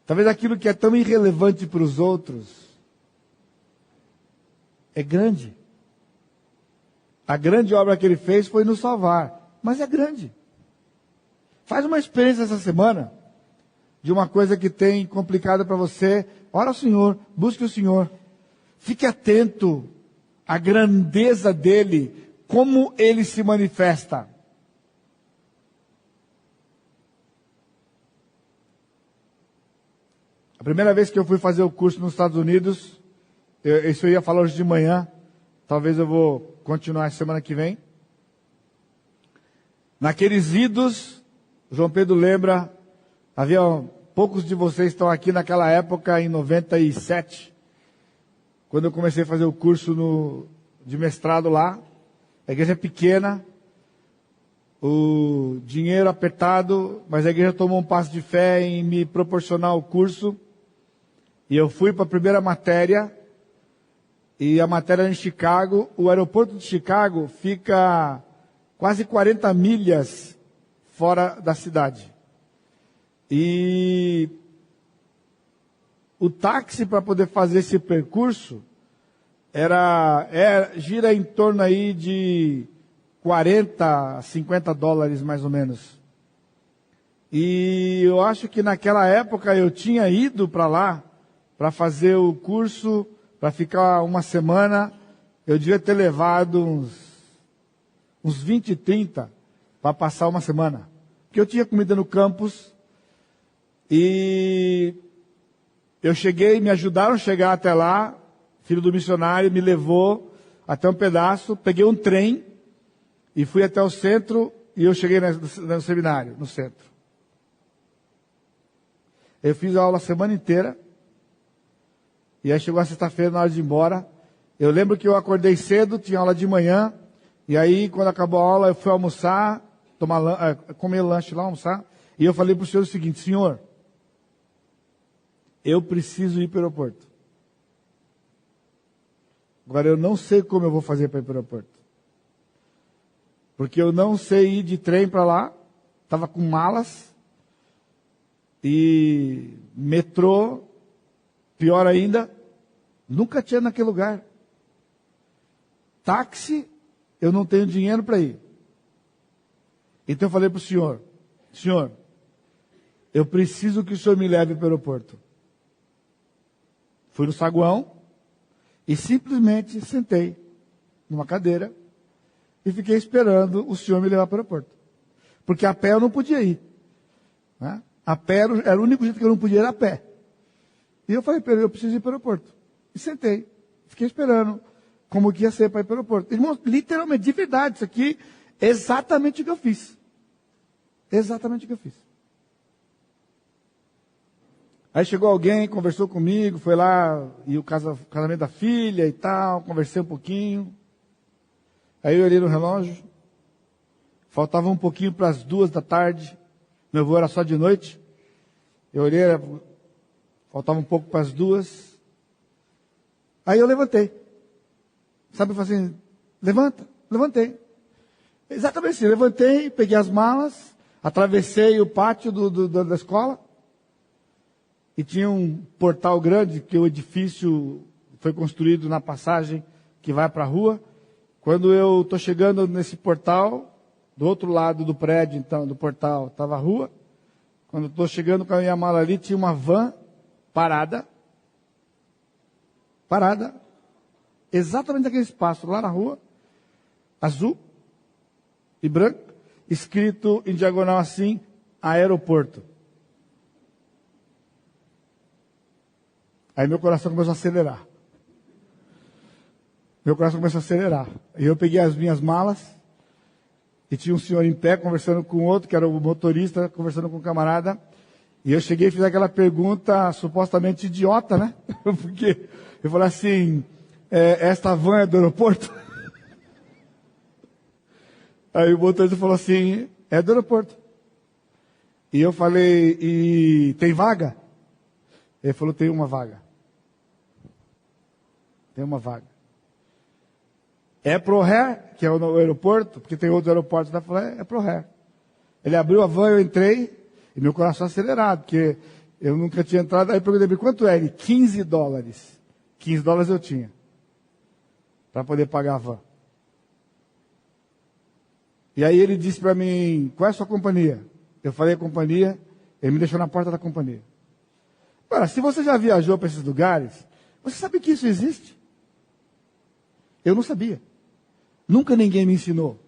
Talvez aquilo que é tão irrelevante para os outros é grande. A grande obra que ele fez foi nos salvar, mas é grande. Faz uma experiência essa semana de uma coisa que tem complicado para você. Ora ao Senhor, busque o Senhor. Fique atento à grandeza dele, como ele se manifesta. A primeira vez que eu fui fazer o curso nos Estados Unidos, isso eu ia falar hoje de manhã, talvez eu vou continuar semana que vem. Naqueles idos, João Pedro lembra, havia poucos de vocês estão aqui naquela época, em 97, quando eu comecei a fazer o curso de mestrado lá. A igreja é pequena, o dinheiro apertado, mas a igreja tomou um passo de fé em me proporcionar o curso. E eu fui para a primeira matéria, e a matéria era em Chicago. O aeroporto de Chicago fica quase 40 milhas fora da cidade. E o táxi para poder fazer esse percurso gira em torno aí de 40, 50 dólares mais ou menos. E eu acho que naquela época eu tinha ido para lá para fazer o curso, para ficar uma semana. Eu devia ter levado uns 20, 30 para passar uma semana. Porque eu tinha comida no campus. E eu cheguei, me ajudaram a chegar até lá. Filho do missionário me levou até um pedaço. Peguei um trem e fui até o centro. E eu cheguei no seminário, no centro. Eu fiz a aula a semana inteira. E aí chegou a sexta-feira, na hora de ir embora. Eu lembro que eu acordei cedo, tinha aula de manhã. E aí, quando acabou a aula, eu fui almoçar, comer lanche lá, almoçar. E eu falei para o senhor o seguinte: Senhor, eu preciso ir para o aeroporto. Agora, eu não sei como eu vou fazer para ir para o aeroporto. Porque eu não sei ir de trem para lá. estava com malas, e metrô, pior ainda, nunca tinha naquele lugar. Táxi, eu não tenho dinheiro para ir. Então eu falei para o senhor, senhor, eu preciso que o senhor me leve para o aeroporto. Fui no saguão e simplesmente sentei numa cadeira e fiquei esperando o senhor me levar para o aeroporto. Porque a pé eu não podia ir. Né? A pé era o único jeito que eu não podia ir a pé. E eu falei para ele, eu preciso ir para o aeroporto. E sentei. Fiquei esperando como que ia ser para ir para o aeroporto. Irmão, literalmente, de verdade, isso aqui é exatamente o que eu fiz. Exatamente o que eu fiz. Aí chegou alguém, conversou comigo, foi lá, e o casamento da filha e tal, conversei um pouquinho. Aí eu olhei no relógio, faltava um pouquinho para as 2 da tarde, meu voo era só de noite. Eu olhei, faltava um pouco para as 2. Aí eu levantei. Sabe, eu falei assim, levantei. Exatamente assim, levantei, peguei as malas, atravessei o pátio da escola, e tinha um portal grande, que o edifício foi construído na passagem que vai para a rua. Quando eu estou chegando nesse portal, do outro lado do prédio, então, do portal, estava a rua. Quando estou chegando com a minha mala ali, tinha uma van parada, exatamente naquele espaço, lá na rua, azul e branco, escrito em diagonal assim, aeroporto. Aí meu coração começou a acelerar. E eu peguei as minhas malas, e tinha um senhor em pé conversando com outro, que era o motorista, conversando com um camarada. E eu cheguei e fiz aquela pergunta supostamente idiota, né? Porque eu falei assim, esta van é do aeroporto? Aí o motorista falou assim, é do aeroporto. E eu falei, e tem vaga? Ele falou, tem uma vaga. Tem uma vaga. É pro Ré, que é o aeroporto, porque tem outros aeroportos, eu falei, é pro Ré. Ele abriu a van, eu entrei, e meu coração acelerado, porque eu nunca tinha entrado. Aí eu perguntei, quanto é? Ele, $15. $15 eu tinha, para poder pagar a van. E aí ele disse para mim, qual é a sua companhia? Eu falei a companhia, ele me deixou na porta da companhia. Agora, se você já viajou para esses lugares, você sabe que isso existe? Eu não sabia. Nunca ninguém me ensinou.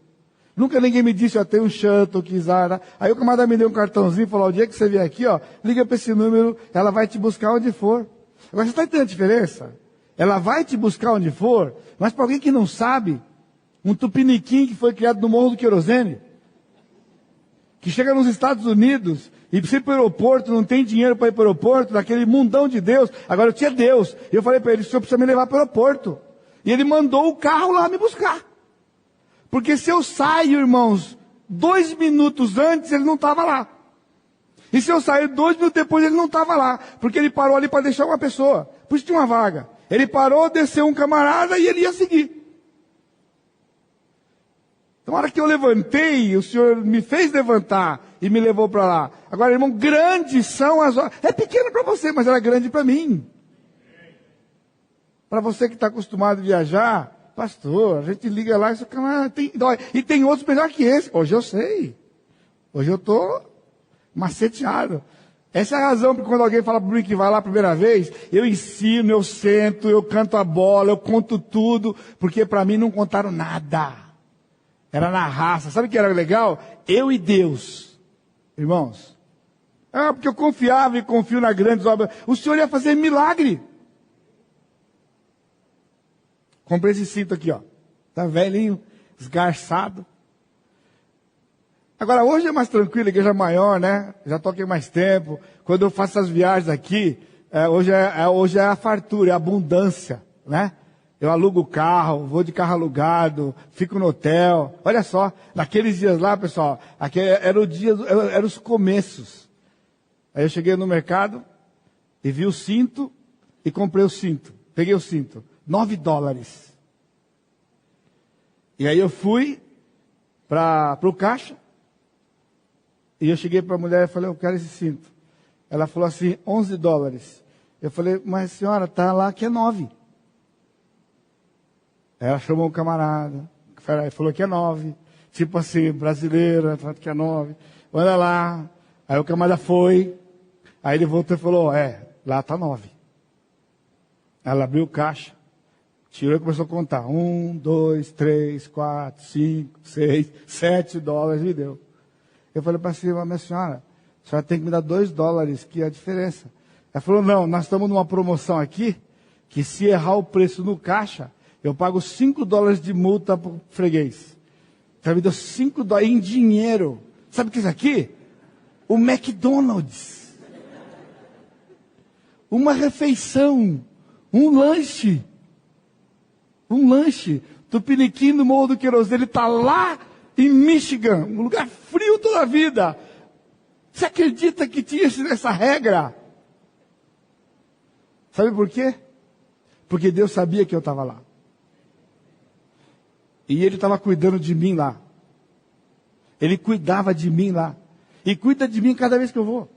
Nunca ninguém me disse, tem um shuttle, Kizara. Aí o camarada me deu um cartãozinho e falou, o dia que você vier aqui, liga para esse número, ela vai te buscar onde for. Agora, você está entendendo a diferença? Ela vai te buscar onde for, mas para alguém que não sabe, um tupiniquim que foi criado no Morro do Querosene, que chega nos Estados Unidos e precisa ir para o aeroporto, não tem dinheiro para ir para o aeroporto, naquele mundão de Deus. Agora eu tinha Deus. E eu falei para ele, o senhor precisa me levar para o aeroporto. E ele mandou o carro lá me buscar. Porque se eu saio, irmãos, 2 minutos antes, ele não estava lá. E se eu sair 2 minutos depois, ele não estava lá. Porque ele parou ali para deixar uma pessoa. Por isso tinha uma vaga. Ele parou, desceu um camarada e ele ia seguir. Então, na hora que eu levantei, o Senhor me fez levantar e me levou para lá. Agora, irmão, grandes são as horas. É pequeno para você, mas era grande para mim. Para você que está acostumado a viajar, pastor, a gente liga lá e tem outros melhor que esse. Hoje eu sei. Hoje eu estou maceteado. Essa é a razão porque quando alguém fala para mim que vai lá a primeira vez, eu ensino, eu sento, eu canto a bola, eu conto tudo, porque para mim não contaram nada. Era na raça. Sabe o que era legal? Eu e Deus. Irmãos. Porque eu confiava e confio nas grandes obras. O Senhor ia fazer milagre. Comprei esse cinto aqui, tá velhinho, esgarçado. Agora, hoje é mais tranquilo, a igreja é maior, né? Já estou aqui mais tempo. Quando eu faço as viagens aqui, hoje é a fartura, é a abundância, né? Eu alugo o carro, vou de carro alugado, fico no hotel. Olha só, naqueles dias lá, pessoal, eram os começos. Aí eu cheguei no mercado e vi o cinto e comprei o cinto. Peguei o cinto. $9. E aí eu fui para o caixa. E eu cheguei para a mulher e falei, eu quero esse cinto. Ela falou assim, $11. Eu falei, mas senhora, tá lá que é 9. Ela chamou o camarada, falou que é 9. Tipo assim, brasileira, falou que é 9. Olha lá. Aí o camarada foi. Aí ele voltou e falou, lá tá 9. Ela abriu o caixa. Tirou e começou a contar. 1, 2, 3, 4, 5, 6, $7 me deu. Eu falei para cima, minha senhora, a senhora tem que me dar $2, que é a diferença. Ela falou, não, nós estamos numa promoção aqui, que se errar o preço no caixa, eu pago $5 de multa para o freguês. Então me deu $5 em dinheiro. Sabe o que é isso aqui? O McDonald's. Uma refeição. Um lanche. Tupiniquim no Morro do Querosene, ele está lá em Michigan, um lugar frio toda a vida. Você acredita que tinha essa regra? Sabe por quê? Porque Deus sabia que eu estava lá. E Ele estava cuidando de mim lá. Ele cuidava de mim lá. E cuida de mim cada vez que eu vou.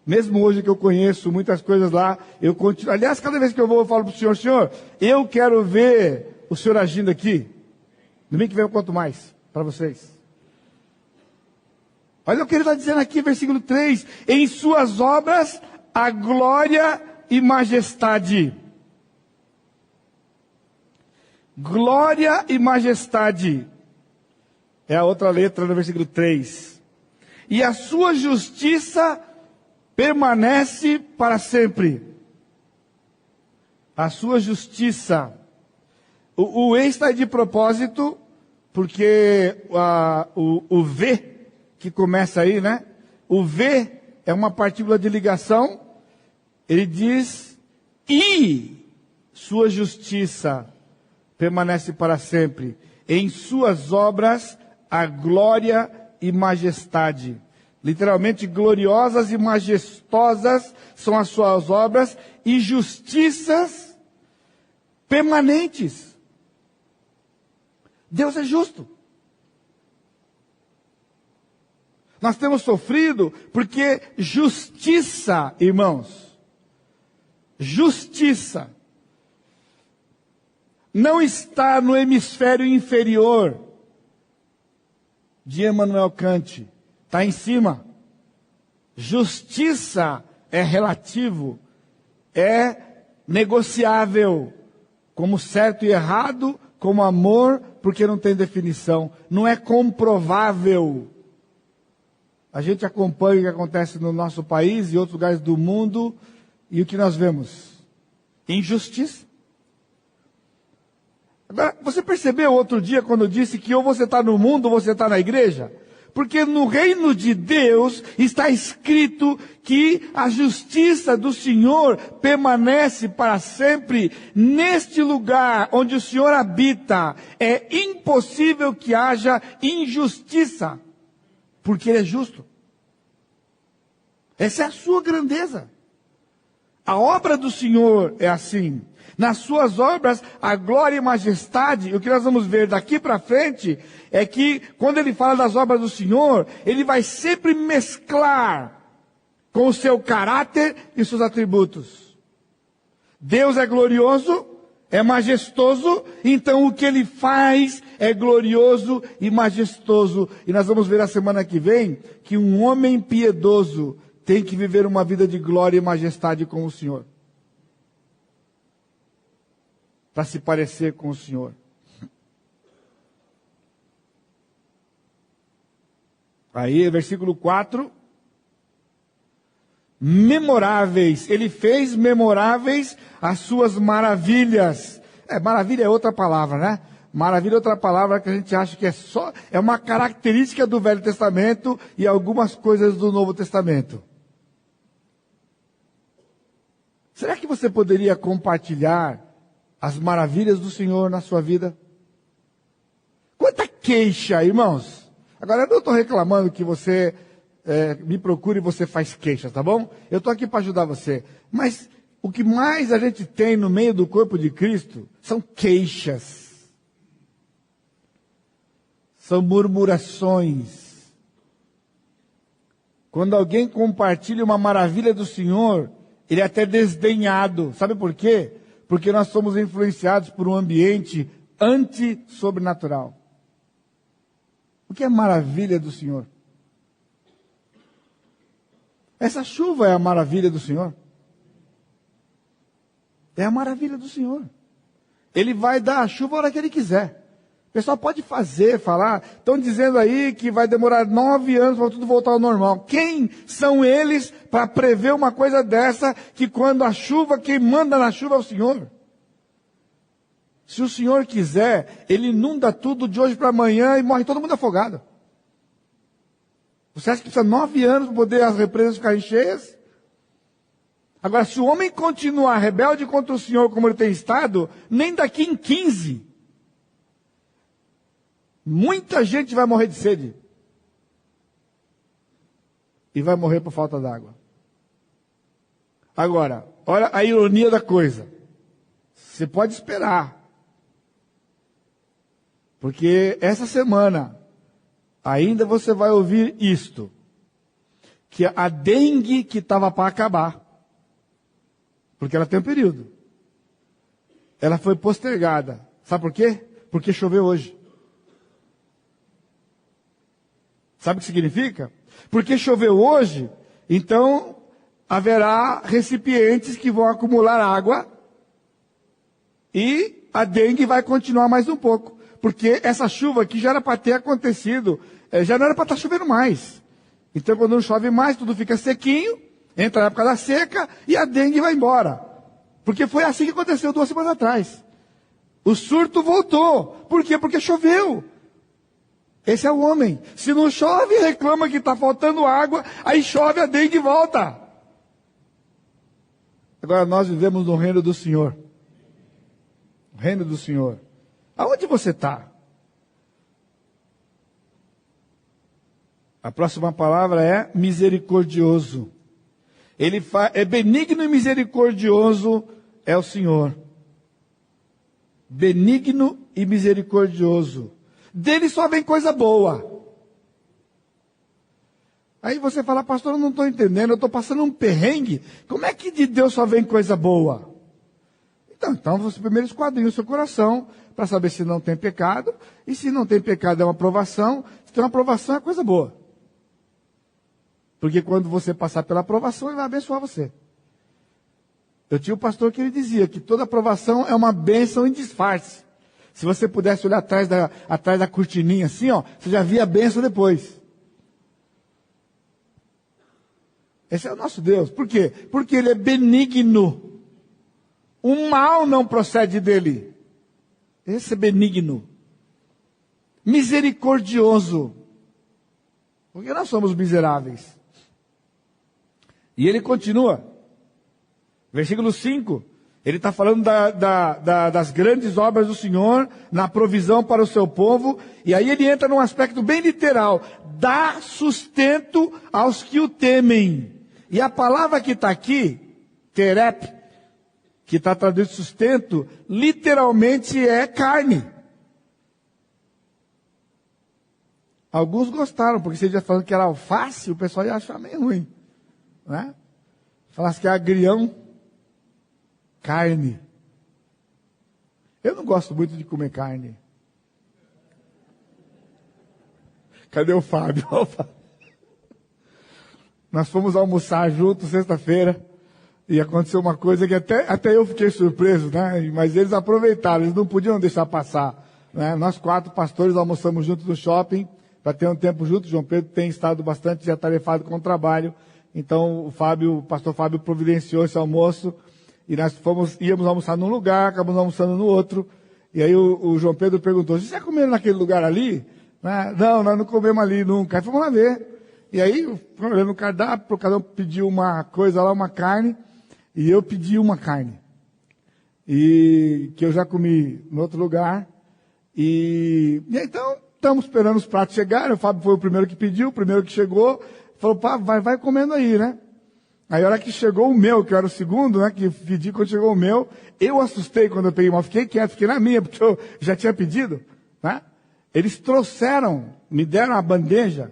Mesmo hoje que eu conheço muitas coisas lá, eu continuo. Aliás, cada vez que eu vou, eu falo para o Senhor, Senhor, eu quero ver o Senhor agindo aqui. Domingo que vem eu conto mais para vocês. Olha o que ele está dizendo aqui, versículo 3. Em suas obras, a glória e majestade. Glória e majestade. É a outra letra do versículo 3. E a sua justiça permanece para sempre. A sua justiça. O E está de propósito, porque o V, que começa aí, né? O V é uma partícula de ligação. Ele diz, e sua justiça permanece para sempre. Em suas obras, a glória e majestade. Literalmente, gloriosas e majestosas são as suas obras e justiças permanentes. Deus é justo. Nós temos sofrido porque justiça, irmãos, justiça não está no hemisfério inferior de Immanuel Kant. Está em cima. Justiça é relativo, é negociável, como certo e errado, como amor, porque não tem definição. Não é comprovável. A gente acompanha o que acontece no nosso país e outros lugares do mundo, e o que nós vemos? Injustiça. Agora, você percebeu outro dia quando eu disse que ou você está no mundo ou você está na igreja? Porque no reino de Deus está escrito que a justiça do Senhor permanece para sempre neste lugar onde o Senhor habita. É impossível que haja injustiça, porque Ele é justo. Essa é a sua grandeza. A obra do Senhor é assim. Nas suas obras, a glória e majestade, o que nós vamos ver daqui para frente, é que quando ele fala das obras do Senhor, ele vai sempre mesclar com o seu caráter e seus atributos. Deus é glorioso, é majestoso, então o que ele faz é glorioso e majestoso. E nós vamos ver a semana que vem que um homem piedoso tem que viver uma vida de glória e majestade com o Senhor. Para se parecer com o Senhor. Aí, versículo 4. Memoráveis. Ele fez memoráveis as suas maravilhas. Maravilha é outra palavra, né? Maravilha é outra palavra que a gente acha que é uma característica do Velho Testamento e algumas coisas do Novo Testamento. Será que você poderia compartilhar as maravilhas do Senhor na sua vida? Quanta queixa, irmãos. Agora, eu não estou reclamando que você me procure e você faz queixas, tá bom? Eu estou aqui para ajudar você. Mas o que mais a gente tem no meio do corpo de Cristo são queixas. São murmurações. Quando alguém compartilha uma maravilha do Senhor, ele é até desdenhado. Sabe por quê? Porque nós somos influenciados por um ambiente anti-sobrenatural. O que é maravilha do Senhor? Essa chuva é a maravilha do Senhor. É a maravilha do Senhor. Ele vai dar a chuva a hora que Ele quiser. O pessoal pode falar. Estão dizendo aí que vai demorar 9 anos para tudo voltar ao normal. Quem são eles para prever uma coisa dessa, que quando a chuva, quem manda na chuva é o Senhor? Se o Senhor quiser, Ele inunda tudo de hoje para amanhã e morre todo mundo afogado. Você acha que precisa 9 anos para poder as represas ficarem cheias? Agora, se o homem continuar rebelde contra o Senhor como ele tem estado, nem daqui em 15, muita gente vai morrer de sede. E vai morrer por falta d'água. Agora, olha a ironia da coisa. Você pode esperar. Porque essa semana, ainda você vai ouvir isto. Que a dengue que estava para acabar, porque ela tem um período, ela foi postergada. Sabe por quê? Porque choveu hoje. Sabe o que significa? Porque choveu hoje, então haverá recipientes que vão acumular água e a dengue vai continuar mais um pouco. Porque essa chuva aqui já era para ter acontecido, já não era para estar chovendo mais. Então quando não chove mais, tudo fica sequinho, entra a época da seca e a dengue vai embora. Porque foi assim que aconteceu 2 semanas atrás. O surto voltou. Por quê? Porque choveu. Esse é o homem. Se não chove, reclama que está faltando água, aí chove, a dengue volta. Agora nós vivemos no reino do Senhor. O reino do Senhor. Aonde você está? A próxima palavra é misericordioso. Ele é benigno e misericordioso é o Senhor. Benigno e misericordioso. Dele só vem coisa boa. Aí você fala, pastor, eu não estou entendendo, eu estou passando um perrengue. Como é que de Deus só vem coisa boa? Então você primeiro esquadrinha o seu coração para saber se não tem pecado. E se não tem pecado é uma aprovação. Se tem uma aprovação é coisa boa. Porque quando você passar pela aprovação, Ele vai abençoar você. Eu tinha um pastor que ele dizia que toda aprovação é uma bênção em disfarce. Se você pudesse olhar atrás da cortininha assim, ó, você já via a bênção depois. Esse é o nosso Deus. Por quê? Porque Ele é benigno. O mal não procede dele. Esse é benigno. Misericordioso. Porque nós somos miseráveis. E ele continua. Versículo 5. Ele está falando das grandes obras do Senhor, na provisão para o seu povo. E aí ele entra num aspecto bem literal. Dá sustento aos que o temem. E a palavra que está aqui, terep, que está traduzido sustento, literalmente é carne. Alguns gostaram, porque você já falando que era alface, o pessoal ia achar meio ruim. Né? Falasse que é agrião, carne. Eu não gosto muito de comer carne. Cadê o Fábio? Nós fomos almoçar juntos sexta-feira e aconteceu uma coisa que até eu fiquei surpreso, né? Mas eles aproveitaram, eles não podiam deixar passar. Né? Nós 4 pastores almoçamos juntos no shopping para ter um tempo juntos. João Pedro tem estado bastante atarefado com o trabalho. Então o pastor Fábio providenciou esse almoço e nós íamos almoçar num lugar, acabamos almoçando no outro. E aí o João Pedro perguntou, vocês já comeram naquele lugar ali? Não, nós não comemos ali nunca. Aí fomos lá ver. E aí, olhando no cardápio, cada um pediu uma coisa lá, uma carne, e eu pedi uma carne. E que eu já comi no outro lugar. E então, estamos esperando os pratos chegarem. O Fábio foi o primeiro que pediu, o primeiro que chegou. Falou, pá, vai comendo aí, né? Aí a hora que chegou o meu, que eu era o segundo, né? Que pedi quando chegou o meu, eu assustei quando eu peguei uma. Fiquei quieto, fiquei na minha, porque eu já tinha pedido, né? Eles trouxeram, me deram a bandeja.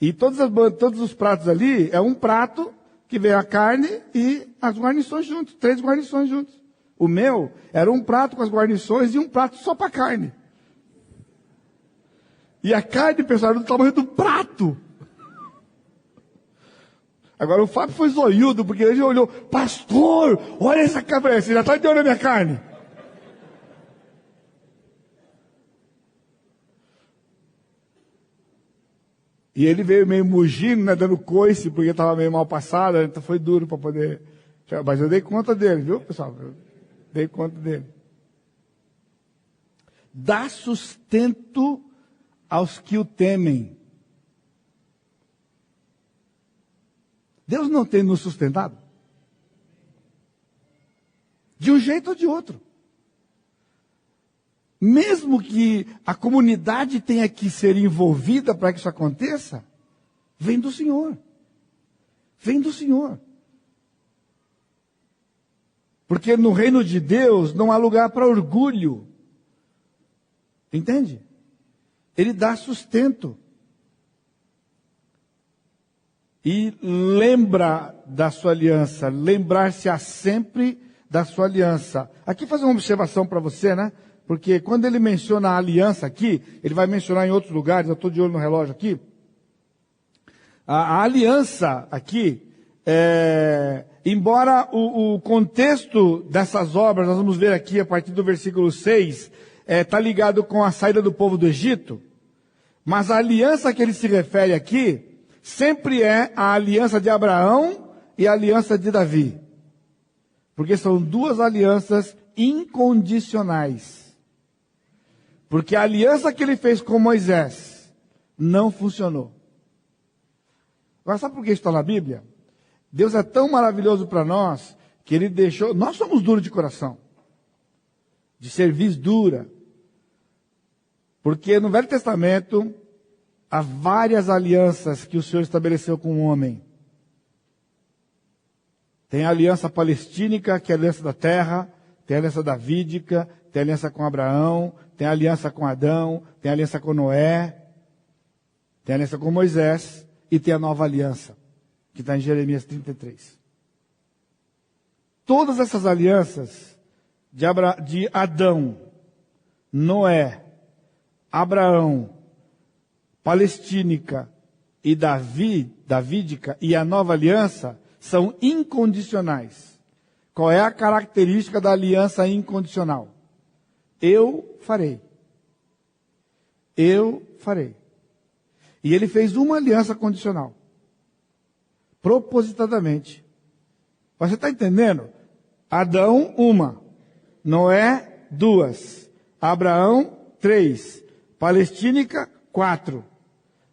E todos os pratos ali, é um prato que vem a carne e as guarnições juntos, 3 guarnições juntos. O meu era um prato com as guarnições e um prato só para carne. E a carne, pessoal, era do tamanho do prato. Agora o Fábio foi zoiudo, porque ele olhou, pastor, olha essa cabeça, você já está de olho na minha carne. E ele veio meio mugindo, né, dando coice, porque estava meio mal passado, então foi duro para poder... Mas eu dei conta dele, viu, pessoal? Eu dei conta dele. Dá sustento aos que o temem. Deus não tem nos sustentado? De um jeito ou de outro. Mesmo que a comunidade tenha que ser envolvida para que isso aconteça, vem do Senhor. Vem do Senhor. Porque no reino de Deus não há lugar para orgulho. Entende? Ele dá sustento. E lembra da sua aliança. Lembrar-se-á sempre da sua aliança. Aqui fazer uma observação para você, né? Porque quando ele menciona a aliança aqui, ele vai mencionar em outros lugares, eu estou de olho no relógio aqui. A aliança aqui, embora o contexto dessas obras, nós vamos ver aqui a partir do versículo 6, está ligado com a saída do povo do Egito, mas a aliança que ele se refere aqui, sempre é a aliança de Abraão e a aliança de Davi. Porque são 2 alianças incondicionais. Porque a aliança que ele fez com Moisés não funcionou. Agora, sabe por que isso está na Bíblia? Deus é tão maravilhoso para nós, que ele deixou... Nós somos duros de coração. De cerviz dura. Porque no Velho Testamento, há várias alianças que o Senhor estabeleceu com o homem. Tem a aliança palestínica, que é a aliança da terra. Tem a aliança davídica, tem a aliança com Abraão, tem a aliança com Adão, tem a aliança com Noé, tem a aliança com Moisés, e tem a nova aliança, que está em Jeremias 33. Todas essas alianças de Adão, Noé, Abraão, palestínica e davídica, e a nova aliança, são incondicionais. Qual é a característica da aliança incondicional? Eu farei. Eu farei. E ele fez uma aliança condicional. Propositadamente. Você está entendendo? Adão, 1. Noé, 2. Abraão, 3. Palestínica, 4.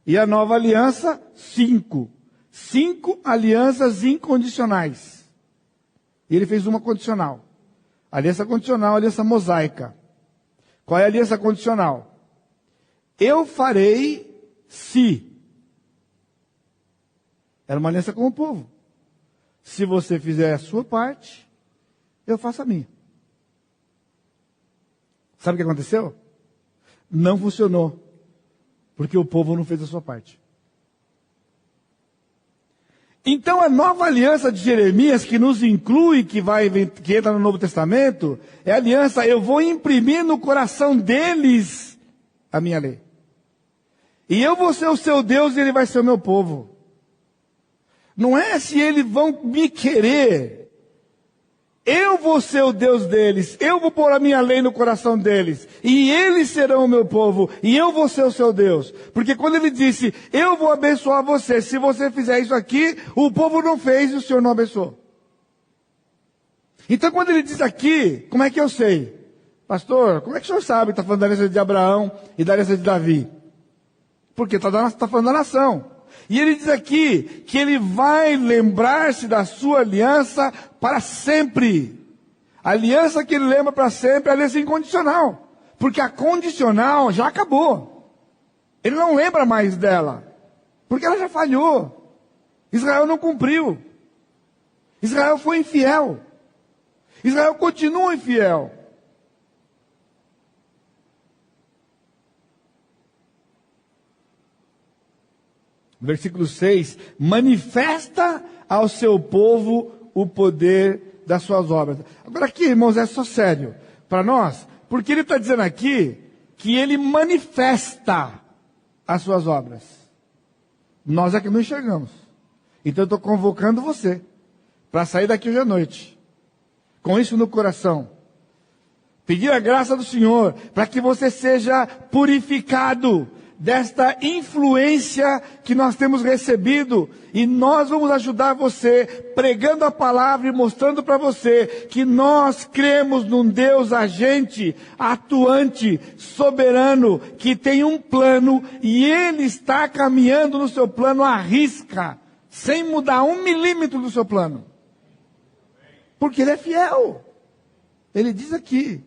E a nova aliança, 5. 5 alianças incondicionais. E ele fez uma condicional. Aliança condicional, aliança mosaica. Qual é a aliança condicional? Eu farei se. Era uma aliança com o povo. Se você fizer a sua parte, eu faço a minha. Sabe o que aconteceu? Não funcionou. Porque o povo não fez a sua parte. Então a nova aliança de Jeremias, que nos inclui, que entra no Novo Testamento, é a aliança, eu vou imprimir no coração deles a minha lei. E eu vou ser o seu Deus e ele vai ser o meu povo. Não é se eles vão me querer. Eu vou ser o Deus deles, eu vou pôr a minha lei no coração deles, e eles serão o meu povo, e eu vou ser o seu Deus. Porque quando ele disse, eu vou abençoar você, se você fizer isso aqui, o povo não fez e o Senhor não abençoou. Então quando ele diz aqui, como é que eu sei? Pastor, como é que o senhor sabe que está falando da aliança de Abraão e da aliança de Davi? Porque está falando da nação. E ele diz aqui que ele vai lembrar-se da sua aliança para sempre. A aliança que ele lembra para sempre é a aliança incondicional. Porque a condicional já acabou. Ele não lembra mais dela. Porque ela já falhou. Israel não cumpriu. Israel foi infiel. Israel continua infiel. Versículo 6, manifesta ao seu povo o poder das suas obras. Agora aqui, irmãos, é só sério para nós, porque ele está dizendo aqui que ele manifesta as suas obras. Nós é que não enxergamos. Então eu estou convocando você para sair daqui hoje à noite, com isso no coração. Pedir a graça do Senhor para que você seja purificado desta influência que nós temos recebido, e nós vamos ajudar você pregando a palavra e mostrando para você que nós cremos num Deus agente, atuante, soberano, que tem um plano e Ele está caminhando no seu plano à risca, sem mudar 1 milímetro do seu plano, porque Ele é fiel. Ele diz aqui,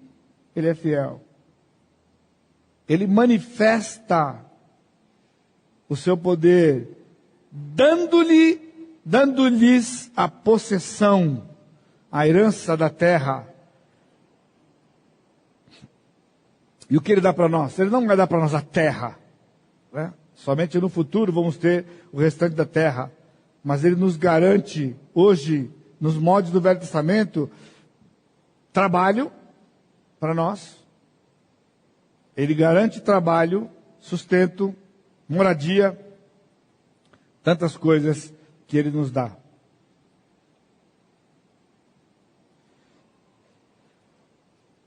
Ele é fiel. Ele manifesta o seu poder, dando-lhes a possessão, a herança da terra. E o que Ele dá para nós? Ele não vai dar para nós a terra, né? Somente no futuro vamos ter o restante da terra. Mas Ele nos garante, hoje, nos moldes do Velho Testamento, trabalho para nós. Ele garante trabalho, sustento, moradia, tantas coisas que Ele nos dá.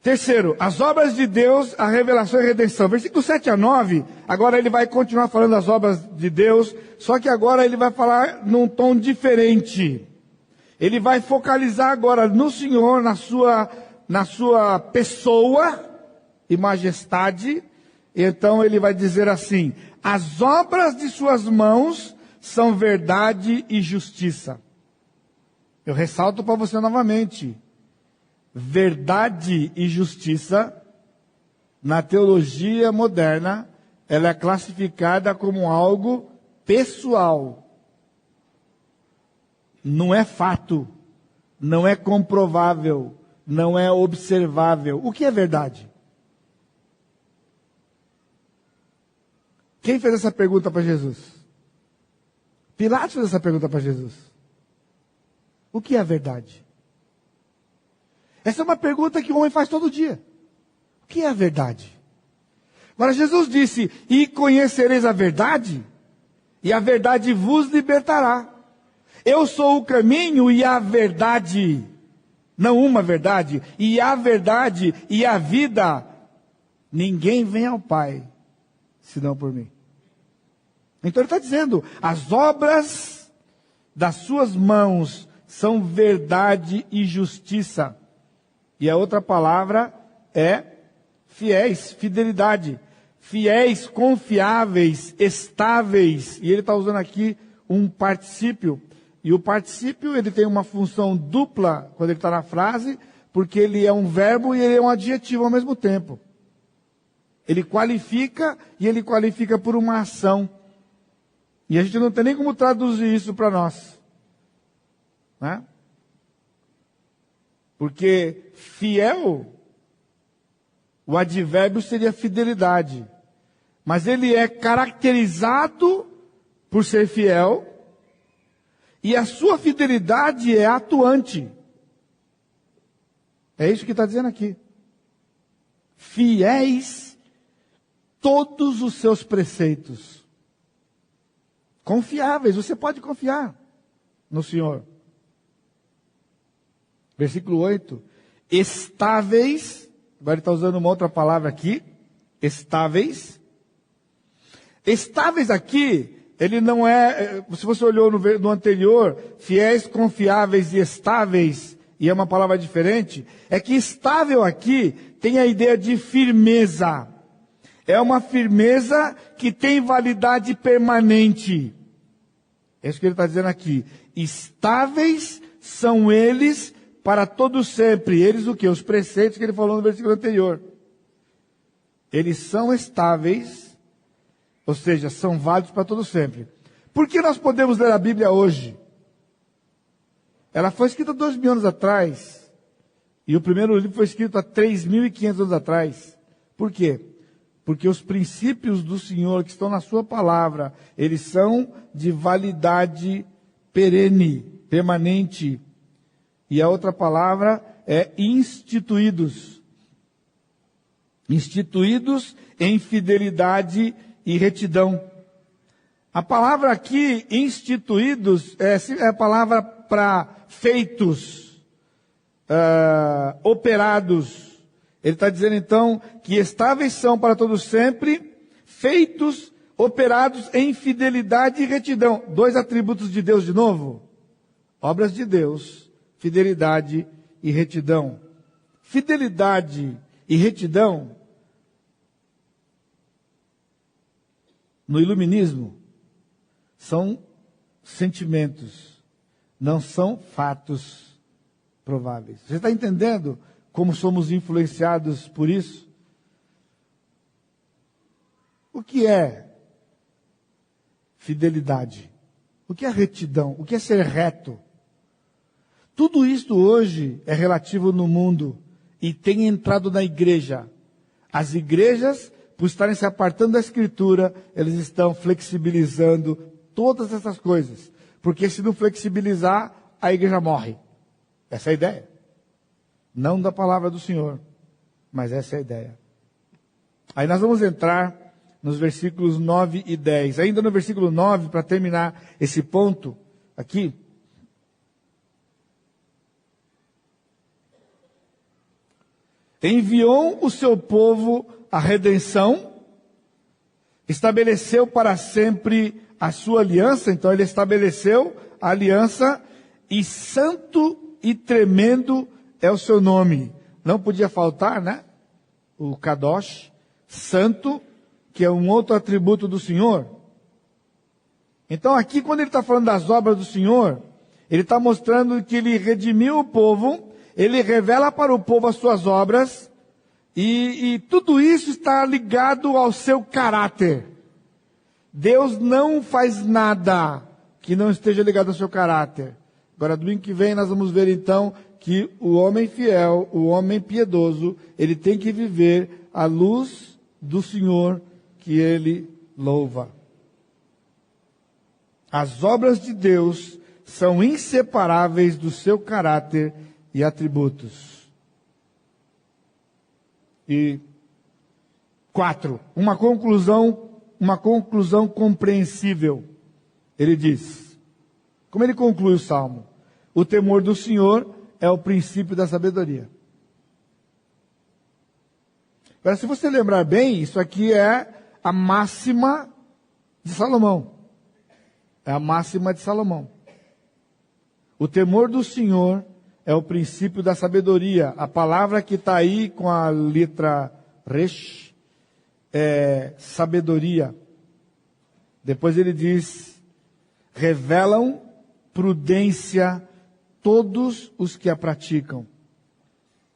Terceiro, as obras de Deus, a revelação e a redenção. Versículo 7 a 9, agora ele vai continuar falando das obras de Deus, só que agora ele vai falar num tom diferente. Ele vai focalizar agora no Senhor, na sua pessoa e majestade. Então ele vai dizer assim: as obras de suas mãos são verdade e justiça. Eu ressalto para você novamente: verdade e justiça, na teologia moderna, ela é classificada como algo pessoal. Não é fato, não é comprovável, não é observável. O que é verdade? Quem fez essa pergunta para Jesus? Pilatos fez essa pergunta para Jesus. O que é a verdade? Essa é uma pergunta que o homem faz todo dia. O que é a verdade? Agora Jesus disse: e conhecereis a verdade, e a verdade vos libertará. Eu sou o caminho e a verdade, não uma verdade, e a verdade e a vida. Ninguém vem ao Pai senão por mim. Então ele está dizendo: as obras das suas mãos são verdade e justiça. E a outra palavra é fiéis, fidelidade. Fiéis, confiáveis, estáveis. E ele está usando aqui um particípio. E o particípio, ele tem uma função dupla quando ele está na frase, porque ele é um verbo e ele é um adjetivo ao mesmo tempo. Ele qualifica e ele qualifica por uma ação. E a gente não tem nem como traduzir isso para nós, né? Porque fiel, o advérbio seria fidelidade. Mas ele é caracterizado por ser fiel, e a sua fidelidade é atuante. É isso que está dizendo aqui. Fiéis todos os seus preceitos. Confiáveis, você pode confiar no Senhor. Versículo 8. Estáveis, agora ele está usando uma outra palavra aqui. Estáveis. Estáveis aqui, ele não é, se você olhou no anterior, fiéis, confiáveis e estáveis, e é uma palavra diferente, é que estável aqui tem a ideia de firmeza. É uma firmeza que tem validade permanente. É isso que ele está dizendo aqui. Estáveis são eles para todo sempre. Eles o quê? Os preceitos que ele falou no versículo anterior. Eles são estáveis, ou seja, são válidos para todo sempre. Por que nós podemos ler a Bíblia hoje? Ela foi escrita 2.000 anos atrás. E o primeiro livro foi escrito há 3.500 anos atrás. Por quê? porque os princípios do Senhor que estão na sua palavra, eles são de validade perene, permanente. E a outra palavra é instituídos. Instituídos em fidelidade e retidão. A palavra aqui, instituídos, é a palavra para feitos, operados. Ele está dizendo então que estáveis são para todos sempre, feitos, operados em fidelidade e retidão. 2 atributos de Deus de novo. Obras de Deus, fidelidade e retidão. Fidelidade e retidão, no iluminismo, são sentimentos, não são fatos prováveis. Você está entendendo como somos influenciados por isso? O que é fidelidade? O que é retidão? O que é ser reto? Tudo isso hoje é relativo no mundo e tem entrado na igreja. As igrejas, por estarem se apartando da Escritura, eles estão flexibilizando todas essas coisas. Porque se não flexibilizar, a igreja morre. Essa é a ideia. Não da palavra do Senhor, mas essa é a ideia. Aí nós vamos entrar nos versículos 9 e 10. Ainda no versículo 9, para terminar esse ponto aqui. Enviou o seu povo a redenção, estabeleceu para sempre a sua aliança. Então ele estabeleceu a aliança, e santo e tremendo é o seu nome. Não podia faltar, né? O Kadosh, santo, que é um outro atributo do Senhor. Então aqui, quando ele está falando das obras do Senhor, ele está mostrando que ele redimiu o povo, ele revela para o povo as suas obras, e tudo isso está ligado ao seu caráter. Deus não faz nada que não esteja ligado ao seu caráter. Agora, domingo que vem, nós vamos ver então que o homem fiel, o homem piedoso, ele tem que viver à luz do Senhor que ele louva. As obras de Deus são inseparáveis do seu caráter e atributos. E 4, uma conclusão compreensível. Ele diz, como ele conclui o Salmo? O temor do Senhor é o princípio da sabedoria. Agora, se você lembrar bem, isso aqui é a máxima de Salomão. É a máxima de Salomão. O temor do Senhor é o princípio da sabedoria. A palavra que está aí com a letra Resh é sabedoria. Depois ele diz, revelam prudência todos os que a praticam.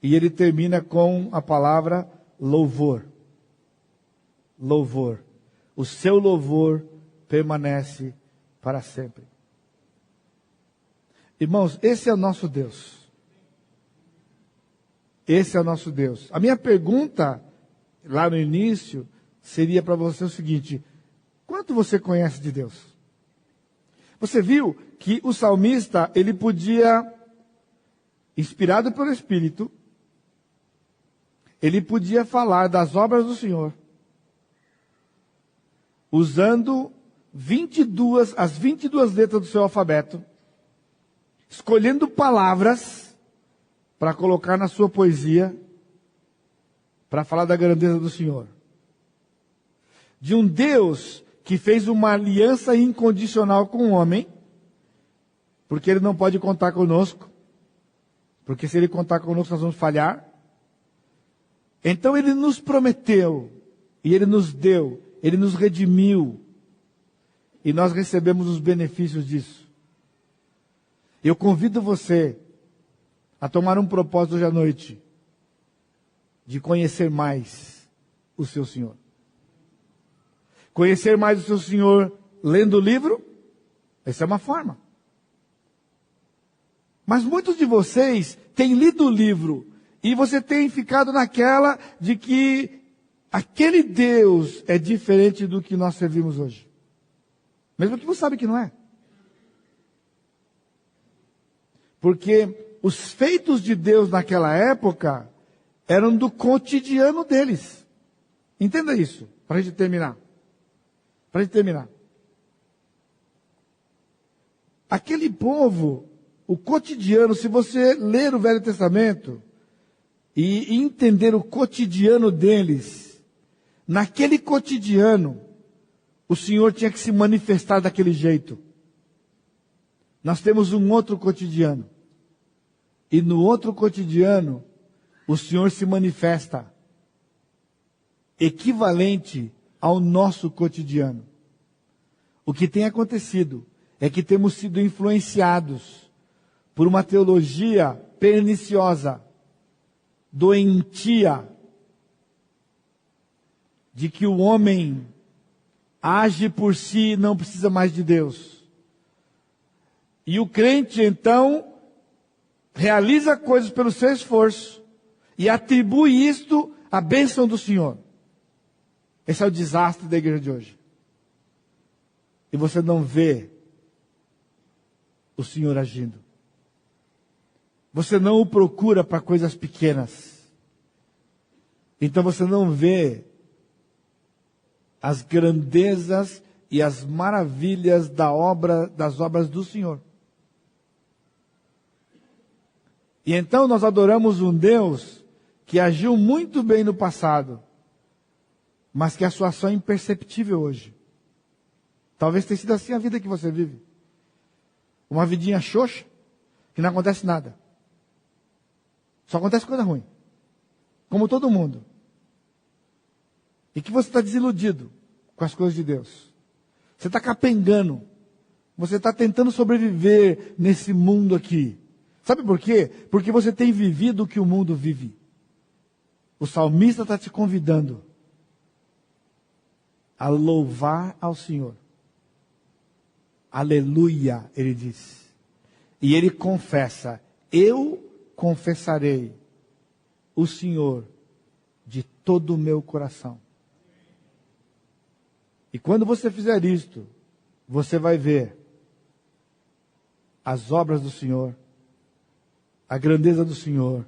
E ele termina com a palavra louvor. Louvor. O seu louvor permanece para sempre. Irmãos, esse é o nosso Deus. Esse é o nosso Deus. A minha pergunta, lá no início, seria para você o seguinte: quanto você conhece de Deus? Você viu que o salmista, ele podia, inspirado pelo Espírito, ele podia falar das obras do Senhor, usando as 22 letras do seu alfabeto, escolhendo palavras para colocar na sua poesia, para falar da grandeza do Senhor. De um Deus que fez uma aliança incondicional com o homem, porque ele não pode contar conosco, porque se ele contar conosco nós vamos falhar. Então ele nos prometeu, e ele nos deu, ele nos redimiu, e nós recebemos os benefícios disso. Eu convido você a tomar um propósito hoje à noite, de conhecer mais o seu Senhor. Conhecer mais o seu Senhor lendo o livro, essa é uma forma. Mas muitos de vocês têm lido o livro, e você tem ficado naquela de que aquele Deus é diferente do que nós servimos hoje. Mesmo que você sabe que não é. Porque os feitos de Deus naquela época eram do cotidiano deles. Entenda isso, para a gente terminar. Aquele povo, o cotidiano, se você ler o Velho Testamento e entender o cotidiano deles, naquele cotidiano, o Senhor tinha que se manifestar daquele jeito. Nós temos um outro cotidiano. E no outro cotidiano, o Senhor se manifesta equivalente ao nosso cotidiano. O que tem acontecido é que temos sido influenciados por uma teologia perniciosa, doentia, de que o homem age por si e não precisa mais de Deus. E o crente, então, realiza coisas pelo seu esforço e atribui isto à bênção do Senhor. Esse é o desastre da igreja de hoje. E você não vê o Senhor agindo. Você não o procura para coisas pequenas. Então você não vê as grandezas e as maravilhas das obras do Senhor. E então nós adoramos um Deus que agiu muito bem no passado, mas que a sua ação é imperceptível hoje. Talvez tenha sido assim a vida que você vive. Uma vidinha xoxa, que não acontece nada. Só acontece coisa ruim. Como todo mundo. E que você está desiludido com as coisas de Deus. Você está capengando. Você está tentando sobreviver nesse mundo aqui. Sabe por quê? Porque você tem vivido o que o mundo vive. O salmista está te convidando a louvar ao Senhor. Aleluia, ele diz. E ele confessa, eu confessarei o Senhor de todo o meu coração. E quando você fizer isto, você vai ver as obras do Senhor, a grandeza do Senhor,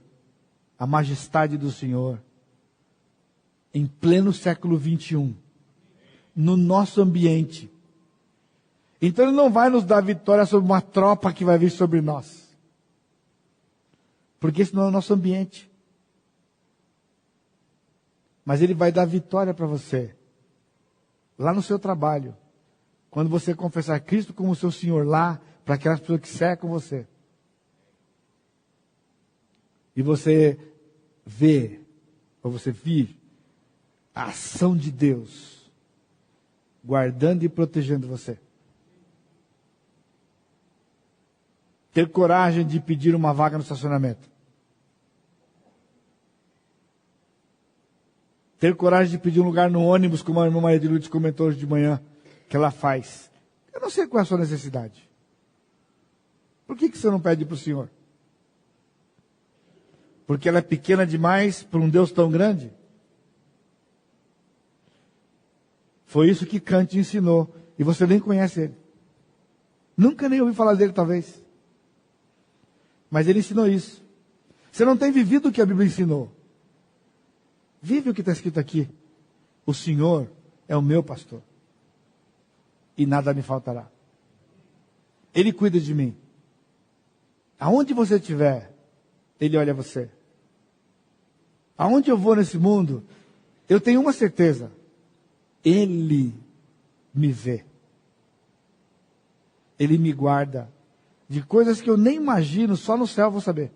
a majestade do Senhor, em pleno século 21, no nosso ambiente. Então Ele não vai nos dar vitória sobre uma tropa que vai vir sobre nós. Porque esse não é o nosso ambiente. Mas Ele vai dar vitória para você. Lá no seu trabalho. Quando você confessar Cristo como seu Senhor lá, para aquelas pessoas que cercam você. E você vê, ou você vir, a ação de Deus, guardando e protegendo você. Ter coragem de pedir uma vaga no estacionamento. Ter coragem de pedir um lugar no ônibus, como a irmã Maria de Lourdes comentou hoje de manhã, que ela faz. Eu não sei qual é a sua necessidade. Por que você não pede para o Senhor? Porque ela é pequena demais para um Deus tão grande? Foi isso que Kant ensinou. E você nem conhece ele. Nunca nem ouviu falar dele, talvez. Mas ele ensinou isso. Você não tem vivido o que a Bíblia ensinou. Vive o que está escrito aqui. O Senhor é o meu pastor. E nada me faltará. Ele cuida de mim. Aonde você estiver, Ele olha você. Aonde eu vou nesse mundo, eu tenho uma certeza. Ele me vê. Ele me guarda de coisas que eu nem imagino, só no céu eu vou saber.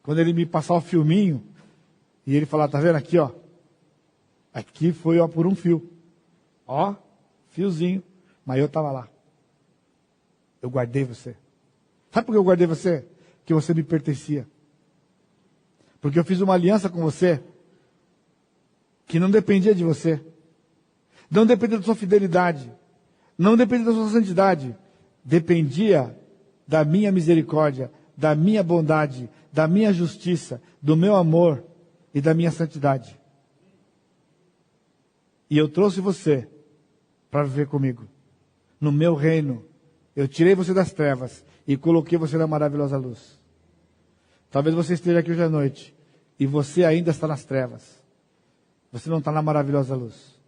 Quando Ele me passar o filminho, e Ele falar, tá vendo aqui, ó. Aqui foi ó, por um fio. Ó, fiozinho. Mas eu estava lá. Eu guardei você. Sabe por que eu guardei você? Porque você me pertencia. Porque eu fiz uma aliança com você que não dependia de você. Não dependia da sua fidelidade. Não dependia da sua santidade. Dependia da minha misericórdia, da minha bondade, da minha justiça, do meu amor e da minha santidade. E eu trouxe você para viver comigo. No meu reino, eu tirei você das trevas e coloquei você na maravilhosa luz. Talvez você esteja aqui hoje à noite e você ainda está nas trevas. Você não está na maravilhosa luz.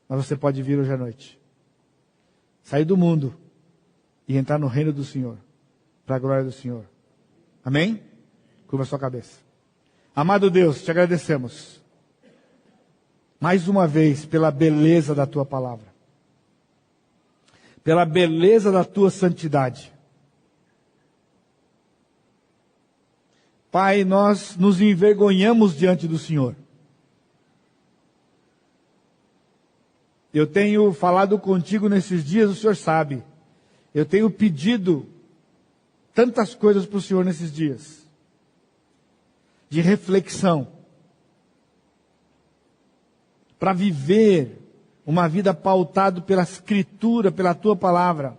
Mas você pode vir hoje à noite. Sair do mundo e entrar no reino do Senhor. Para a glória do Senhor. Amém? Curva a sua cabeça. Amado Deus, te agradecemos. Mais uma vez pela beleza da tua palavra. Pela beleza da tua santidade. Pai, nós nos envergonhamos diante do Senhor. Eu tenho falado contigo nesses dias, o Senhor sabe. Eu tenho pedido tantas coisas para o Senhor nesses dias. De reflexão. Para viver uma vida pautada pela Escritura, pela tua palavra.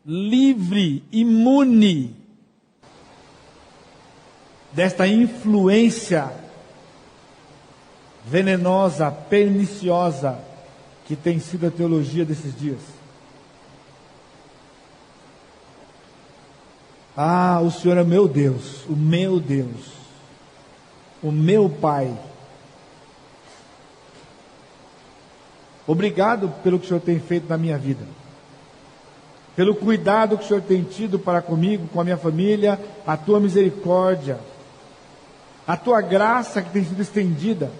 Livre, imune desta influência venenosa, perniciosa, que tem sido a teologia desses dias. Ah, o Senhor é meu Deus, o meu Deus, o meu Pai. Obrigado pelo que o Senhor tem feito na minha vida. Pelo cuidado que o Senhor tem tido para comigo, com a minha família, a tua misericórdia, a tua graça que tem sido estendida,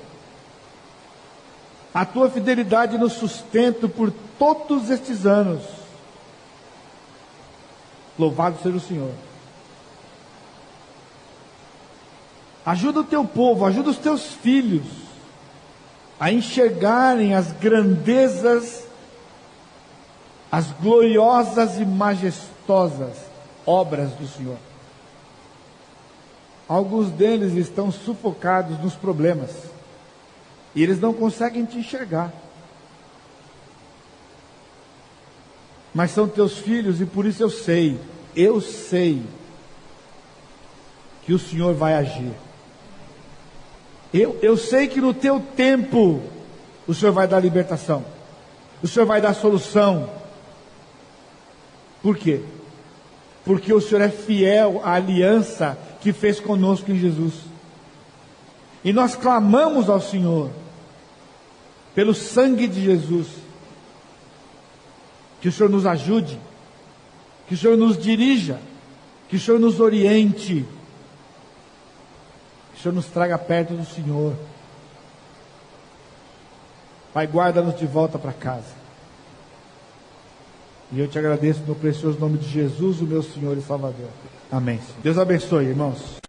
a tua fidelidade no sustento por todos estes anos. Louvado seja o Senhor. Ajuda o teu povo, ajuda os teus filhos a enxergarem as grandezas, as gloriosas e majestosas obras do Senhor. Alguns deles estão sufocados nos problemas e eles não conseguem te enxergar. Mas são teus filhos e por isso eu sei que o Senhor vai agir. Eu sei que no teu tempo o Senhor vai dar libertação, o Senhor vai dar solução. Por quê? Porque o Senhor é fiel à aliança que fez conosco em Jesus. E nós clamamos ao Senhor, pelo sangue de Jesus, que o Senhor nos ajude, que o Senhor nos dirija, que o Senhor nos oriente, que o Senhor nos traga perto do Senhor. Pai, guarda-nos de volta para casa. E eu te agradeço no precioso nome de Jesus, o meu Senhor e Salvador. Amém. Deus abençoe, irmãos.